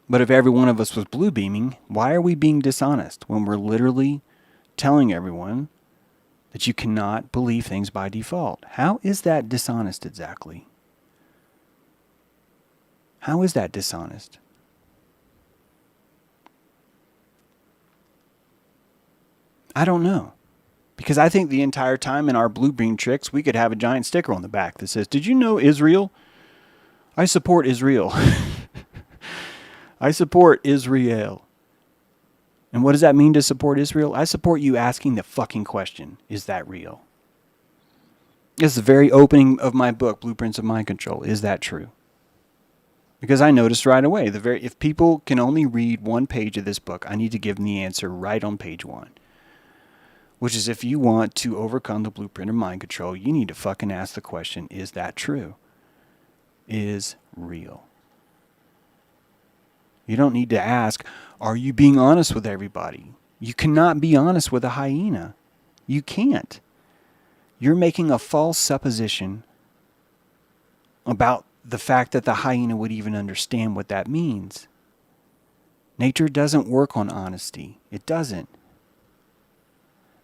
But if every one of us was blue beaming, why are we being dishonest when we're literally telling everyone that you cannot believe things by default? How is that dishonest exactly? How is that dishonest? I don't know. Because I think the entire time in our blue beam tricks, we could have a giant sticker on the back that says, did you know Israel? I support Israel. I support Israel. And what does that mean to support Israel? I support you asking the fucking question, is that real? This is the very opening of my book, Blueprints of Mind Control. Is that true? Because I noticed right away, if people can only read one page of this book, I need to give them the answer right on page 1. Which is, if you want to overcome the blueprint of mind control, you need to fucking ask the question, is that true? Is real? You don't need to ask, are you being honest with everybody? You cannot be honest with a hyena. You can't. You're making a false supposition about the fact that the hyena would even understand what that means. Nature doesn't work on honesty. It doesn't.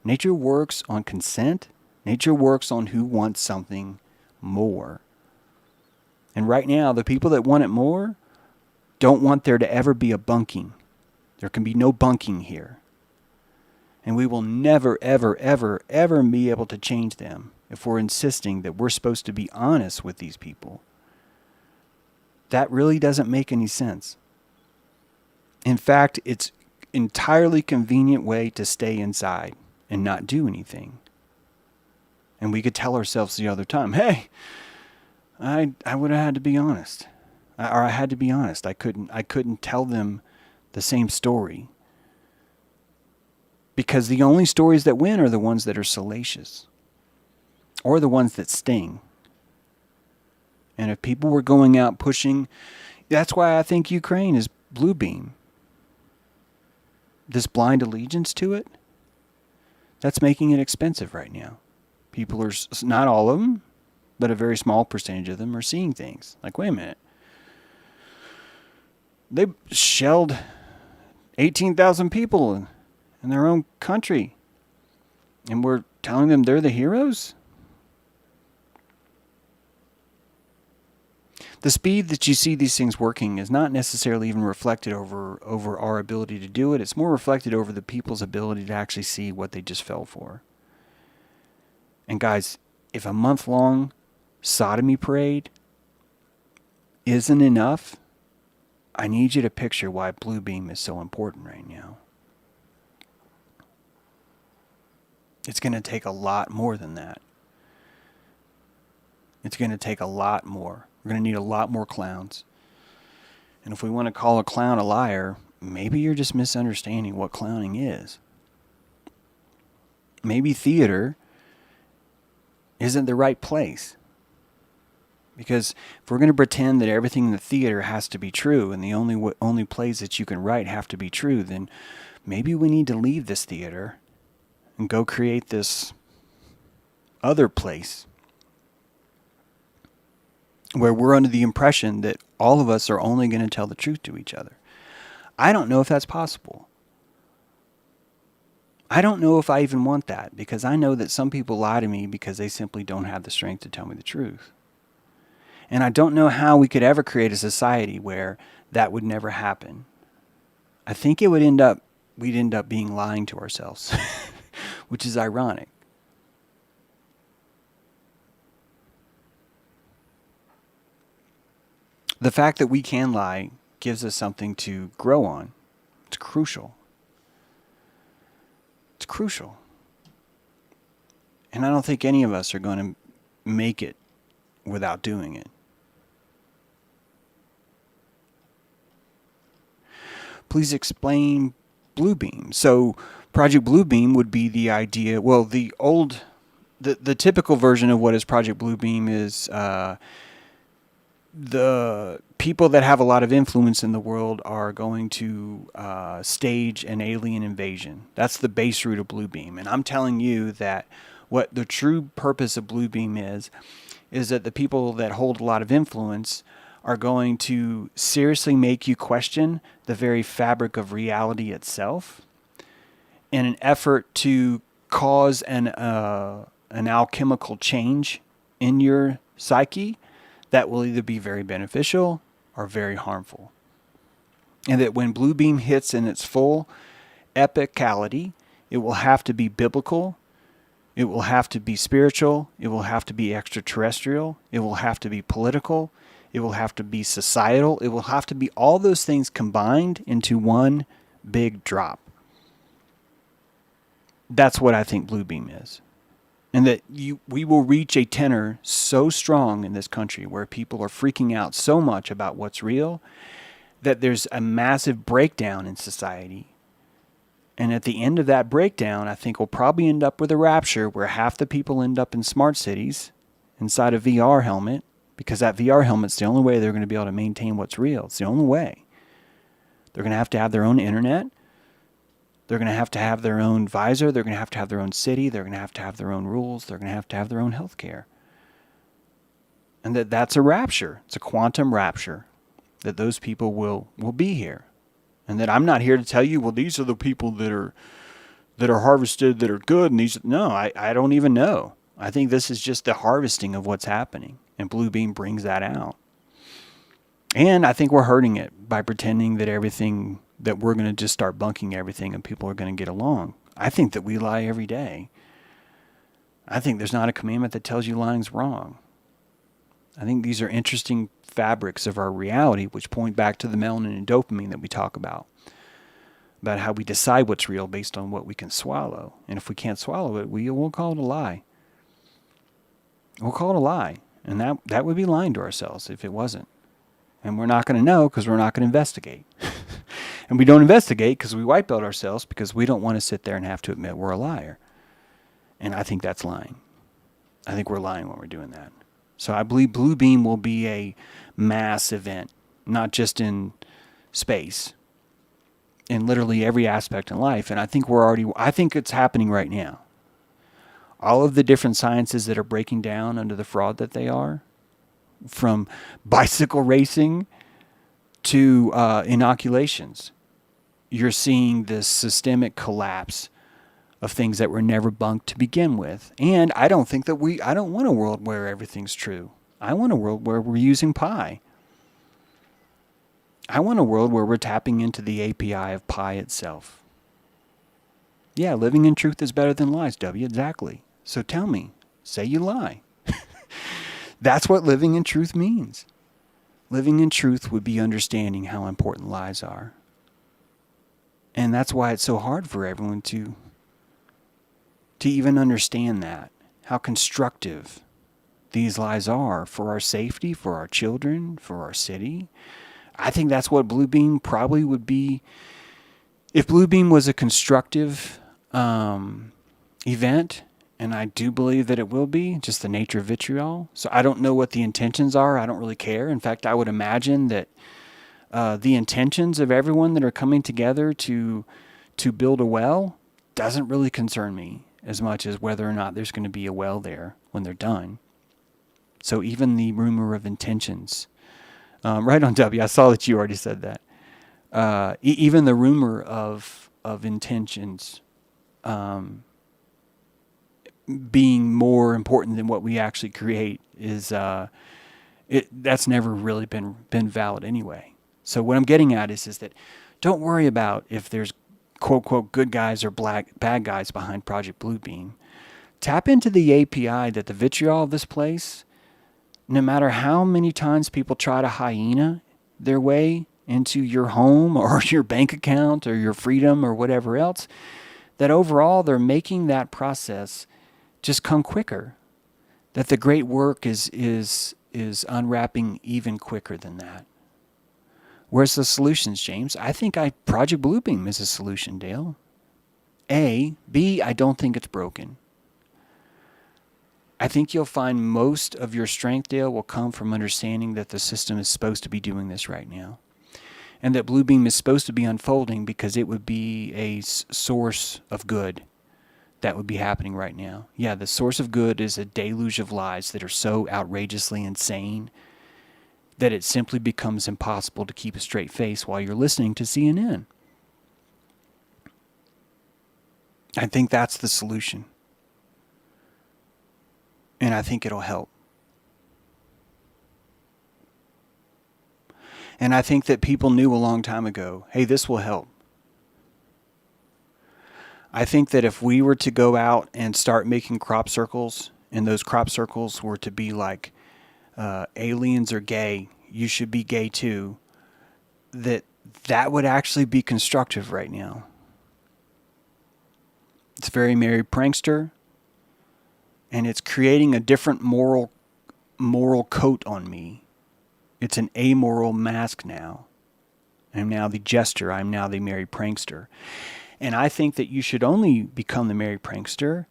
Nature works on consent. Nature works on who wants something more. And right now, the people that want it more don't want there to ever be a bunking. There can be no bunking here. And we will never, ever, ever, ever be able to change them if we're insisting that we're supposed to be honest with these people. That really doesn't make any sense. In fact, it's an entirely convenient way to stay inside and not do anything. And we could tell ourselves the other time, hey, I would have had to be honest. I had to be honest. I couldn't tell them the same story. Because the only stories that win are the ones that are salacious. Or the ones that sting. And if people were going out pushing, that's why I think Ukraine is blue beam. This blind allegiance to it, that's making it expensive right now. People are, not all of them, but a very small percentage of them are seeing things. Like, wait a minute. They shelled 18,000 people in their own country. And we're telling them they're the heroes? The speed that you see these things working is not necessarily even reflected over our ability to do it. It's more reflected over the people's ability to actually see what they just fell for. And guys, if a month-long sodomy parade isn't enough, I need you to picture why Blue Beam is so important right now. It's going to take a lot more than that. It's going to take a lot more. We're going to need a lot more clowns. And if we want to call a clown a liar, maybe you're just misunderstanding what clowning is. Maybe theater isn't the right place. Because if we're going to pretend that everything in the theater has to be true and the only plays that you can write have to be true, then maybe we need to leave this theater and go create this other place where we're under the impression that all of us are only going to tell the truth to each other. I don't know if that's possible. I don't know if I even want that, because I know that some people lie to me because they simply don't have the strength to tell me the truth. And I don't know how we could ever create a society where that would never happen. I think we'd end up being lying to ourselves, which is ironic. The fact that we can lie gives us something to grow on. It's crucial. It's crucial. And I don't think any of us are going to make it without doing it. Please explain Blue Beam. So Project Blue Beam would be the idea, well, the typical version of what is Project Blue Beam is the people that have a lot of influence in the world are going to stage an alien invasion. That's the base root of Blue Beam. And I'm telling you that what the true purpose of Blue Beam is that the people that hold a lot of influence are going to seriously make you question the very fabric of reality itself in an effort to cause an alchemical change in your psyche that will either be very beneficial or very harmful. And that when Blue Beam hits in its full epicality, it will have to be biblical, it will have to be spiritual, it will have to be extraterrestrial, it will have to be political, it will have to be societal, it will have to be all those things combined into one big drop. That's what I think Blue Beam is. And that we will reach a tenor so strong in this country where people are freaking out so much about what's real that there's a massive breakdown in society. And at the end of that breakdown, I think we'll probably end up with a rapture where half the people end up in smart cities inside a VR helmet, because that VR helmet's the only way they're going to be able to maintain what's real. It's the only way. They're going to have their own internet. They're going to have their own visor. They're going to have their own city. They're going to have their own rules. They're going to have their own health care. And that's a rapture. It's a quantum rapture. That those people will be here. And that I'm not here to tell you, well, these are the people that are harvested that are good. And I don't even know. I think this is just the harvesting of what's happening. And Blue Beam brings that out. And I think we're hurting it by pretending that we're going to just start bunking everything and people are going to get along. I think that we lie every day. I think there's not a commandment that tells you lying's wrong. I think these are interesting fabrics of our reality, which point back to the melanin and dopamine that we talk about how we decide what's real based on what we can swallow. And if we can't swallow it, we'll call it a lie. We'll call it a lie. And that would be lying to ourselves if it wasn't. And we're not going to know because we're not going to investigate. And we don't investigate because we wipe out ourselves because we don't want to sit there and have to admit we're a liar. And I think that's lying. I think we're lying when we're doing that. So I believe Blue Beam will be a mass event, not just in space, in literally every aspect in life. And I think it's happening right now. All of the different sciences that are breaking down under the fraud that they are, from bicycle racing to inoculations, you're seeing this systemic collapse of things that were never bunked to begin with. And I don't want a world where everything's true. I want a world where we're using pi. I want a world where we're tapping into the API of pi itself. Yeah, living in truth is better than lies, W. Exactly. So tell me, say you lie. That's what living in truth means. Living in truth would be understanding how important lies are. And that's why it's so hard for everyone to even understand that, how constructive these lies are for our safety, for our children, for our city. I think that's what Bluebeam probably would be. If Bluebeam was a constructive event, and I do believe that it will be, just the nature of vitriol. So I don't know what the intentions are. I don't really care. In fact, I would imagine that the intentions of everyone that are coming together to build a well doesn't really concern me as much as whether or not there's going to be a well there when they're done. So even the rumor of intentions, right on W, I saw that you already said that. Even the rumor of intentions being more important than what we actually create is that's never really been valid anyway. So what I'm getting at is that don't worry about if there's quote quote good guys or bad guys behind Project Bluebeam. Tap into the API that the vitriol of this place, no matter how many times people try to hyena their way into your home or your bank account or your freedom or whatever else, that overall they're making that process just come quicker. That the great work is unwrapping even quicker than that. Where's the solutions, James? I think Project Bluebeam is a solution, Dale. A. B, I don't think it's broken. I think you'll find most of your strength, Dale, will come from understanding that the system is supposed to be doing this right now. And that Bluebeam is supposed to be unfolding because it would be a source of good that would be happening right now. Yeah, the source of good is a deluge of lies that are so outrageously insane that it simply becomes impossible to keep a straight face while you're listening to CNN. I think that's the solution. And I think it'll help. And I think that people knew a long time ago, hey, this will help. I think that if we were to go out and start making crop circles, and those crop circles were to be like, aliens are gay, you should be gay too, that would actually be constructive right now. It's very Merry Prankster, and it's creating a different moral coat on me. It's an amoral mask now. I'm now the jester. I'm now the Merry Prankster. And I think that you should only become the Merry Prankster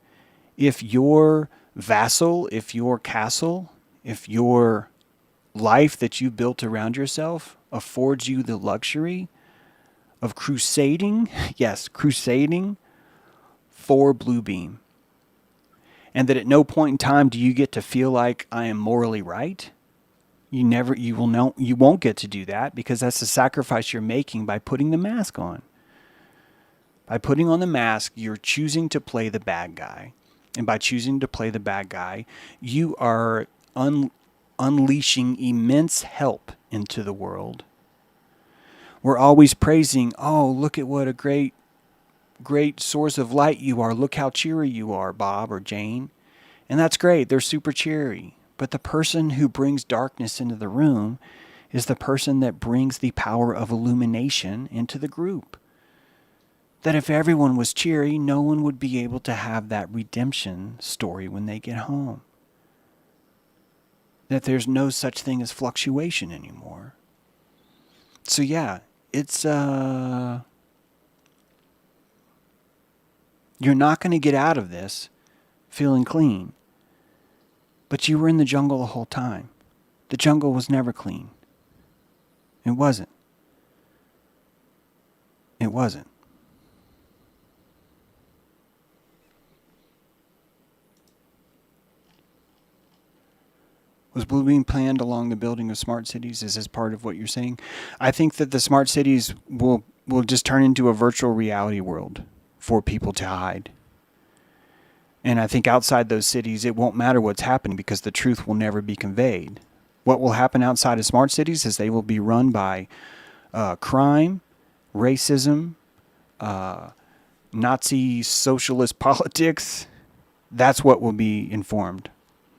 if your vassal, if your castle, if your life that you built around yourself affords you the luxury of crusading, yes, crusading for Bluebeam. And that at no point in time do you get to feel like I am morally right. You won't get to do that because that's the sacrifice you're making by putting the mask on. By putting on the mask, you're choosing to play the bad guy. And by choosing to play the bad guy, you are unleashing immense help into the world. We're always praising, oh, look at what a great source of light you are. Look how cheery you are, Bob or Jane. And that's great. They're super cheery. But the person who brings darkness into the room is the person that brings the power of illumination into the group. That if everyone was cheery, no one would be able to have that redemption story when they get home. That there's no such thing as fluctuation anymore. So yeah, it's you're not going to get out of this feeling clean. But you were in the jungle the whole time. The jungle was never clean. It wasn't. It wasn't. Was Bluebeam planned along the building of smart cities? Is this part of what you're saying? I think that the smart cities will just turn into a virtual reality world for people to hide. And I think outside those cities, it won't matter what's happening because the truth will never be conveyed. What will happen outside of smart cities is they will be run by crime, racism, Nazi socialist politics. That's what will be informed.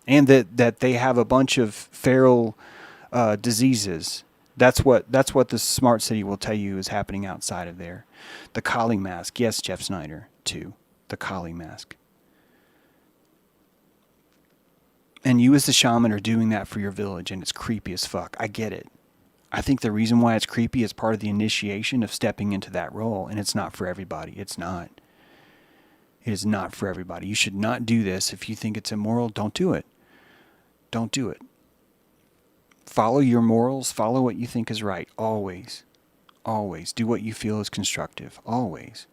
And that they have a bunch of feral diseases. That's what the smart city will tell you is happening outside of there. The Kali mask. Yes, Jeff Snyder, too. The Kali mask. And you as the shaman are doing that for your village, and it's creepy as fuck. I get it. I think the reason why it's creepy is part of the initiation of stepping into that role, and it's not for everybody. It's not. It is not for everybody. You should not do this. If you think it's immoral, don't do it. Don't do it. Follow your morals. Follow what you think is right. Always. Always. Do what you feel is constructive. Always.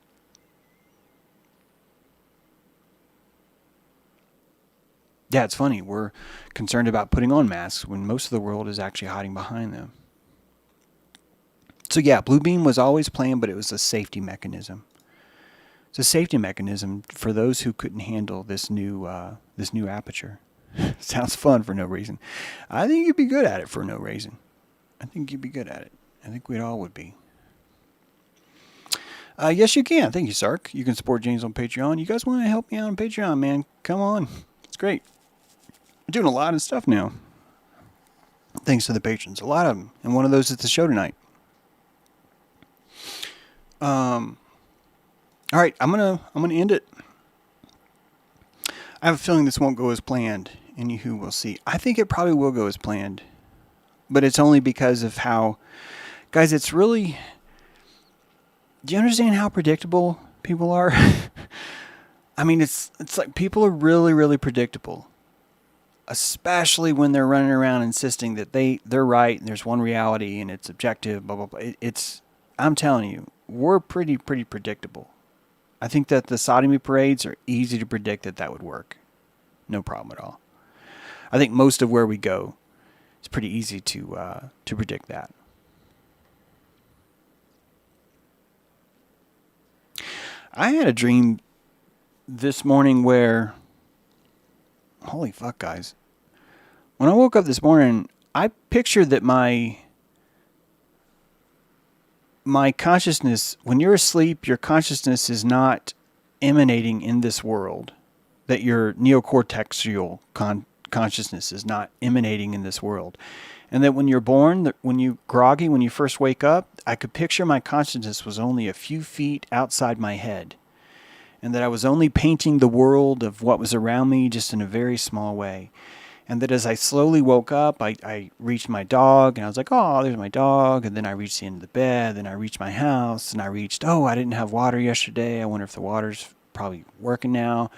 Yeah, it's funny. We're concerned about putting on masks when most of the world is actually hiding behind them. So yeah, Blue Beam was always planned, but it was a safety mechanism. It's a safety mechanism for those who couldn't handle this new aperture. Sounds fun for no reason. I think you'd be good at it for no reason. I think you'd be good at it. I think we'd all would be. Yes, you can. Thank you, Sark. You can support James on Patreon. You guys want to help me out on Patreon, man? Come on. It's great. We're doing a lot of stuff now. Thanks to the patrons. A lot of them. And one of those is the show tonight. All right, I'm gonna end it. I have a feeling this won't go as planned. Anywho, we'll see. I think it probably will go as planned, but it's only because of how, guys. It's really. Do you understand how predictable people are? I mean, it's like people are really, really predictable, especially when they're running around insisting that they're right and there's one reality and it's objective. Blah blah blah. I'm telling you, we're pretty predictable. I think that the sodomy parades are easy to predict that would work. No problem at all. I think most of where we go, it's pretty easy to predict that. I had a dream this morning where, holy fuck, guys. When I woke up this morning, I pictured that my consciousness, when you're asleep, your consciousness is not emanating in this world. That your neocortexial consciousness is not emanating in this world. And that when you're born, when you groggy, when you first wake up, I could picture my consciousness was only a few feet outside my head. And that I was only painting the world of what was around me just in a very small way. And that as I slowly woke up, I reached my dog, and I was like, oh, there's my dog. And then I reached the end of the bed, then I reached my house, and I reached, oh, I didn't have water yesterday. I wonder if the water's probably working now.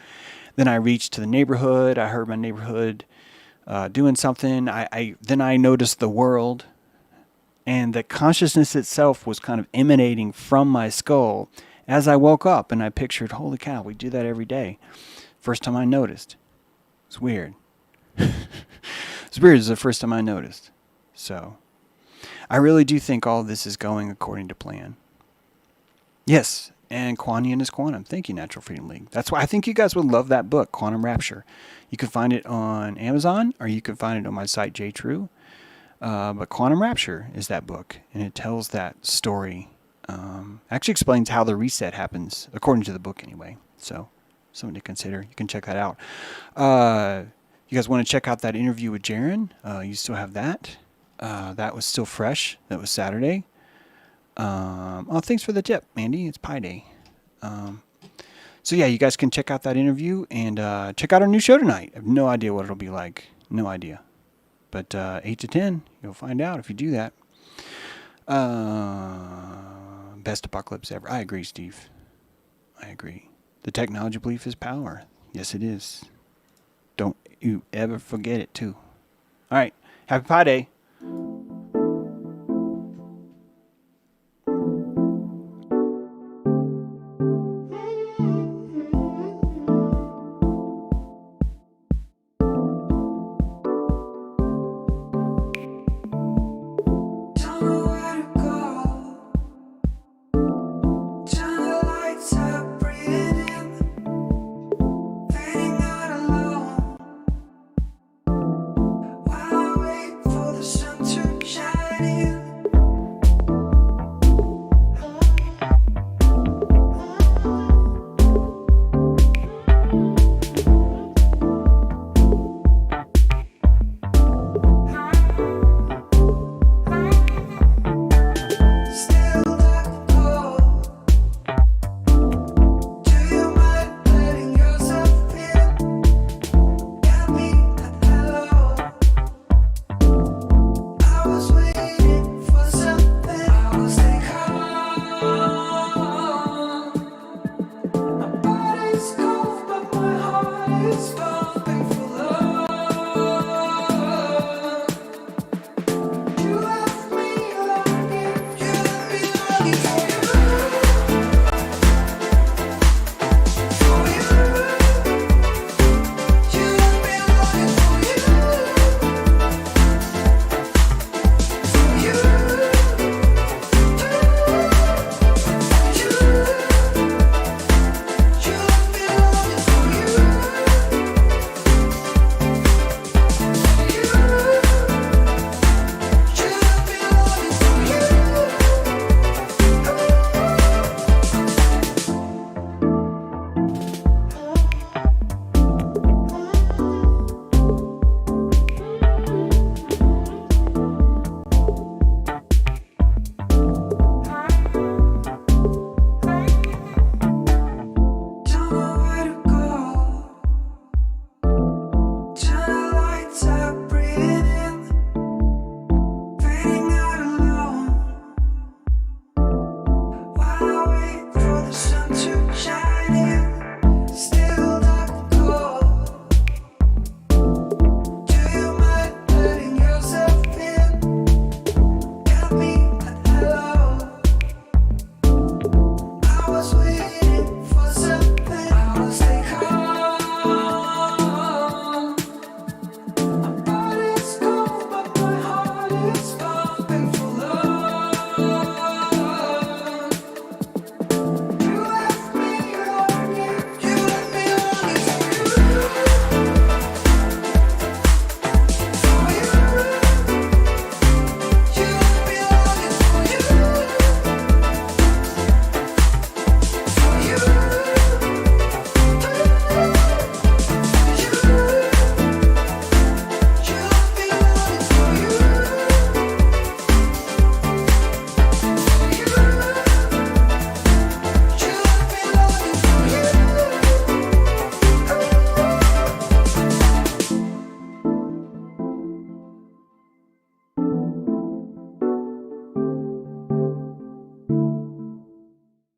Then I reached to the neighborhood. I heard my neighborhood doing something. Then I noticed the world, and the consciousness itself was kind of emanating from my skull as I woke up, and I pictured, holy cow, we do that every day. First time I noticed. It's weird. Spirit is the first time I noticed. So, I really do think all of this is going according to plan. Yes, and Quan Yin is quantum. Thank you, Natural Freedom League. That's why I think you guys would love that book, Quantum Rapture. You can find it on Amazon, or you can find it on my site, JTrue. But Quantum Rapture is that book, and it tells that story. Actually explains how the reset happens, according to the book anyway. So, something to consider. You can check that out. You guys want to check out that interview with Jaron? You still have that. That was still fresh. That was Saturday. Thanks for the tip, Mandy. It's Pi Day. So yeah, you guys can check out that interview and check out our new show tonight. I have no idea what it'll be like. No idea. But 8 to 10, you'll find out if you do that. Best apocalypse ever. I agree, Steve. I agree. The technology belief is power. Yes, it is. Don't you ever forget it, too. All right. Happy Pi Day.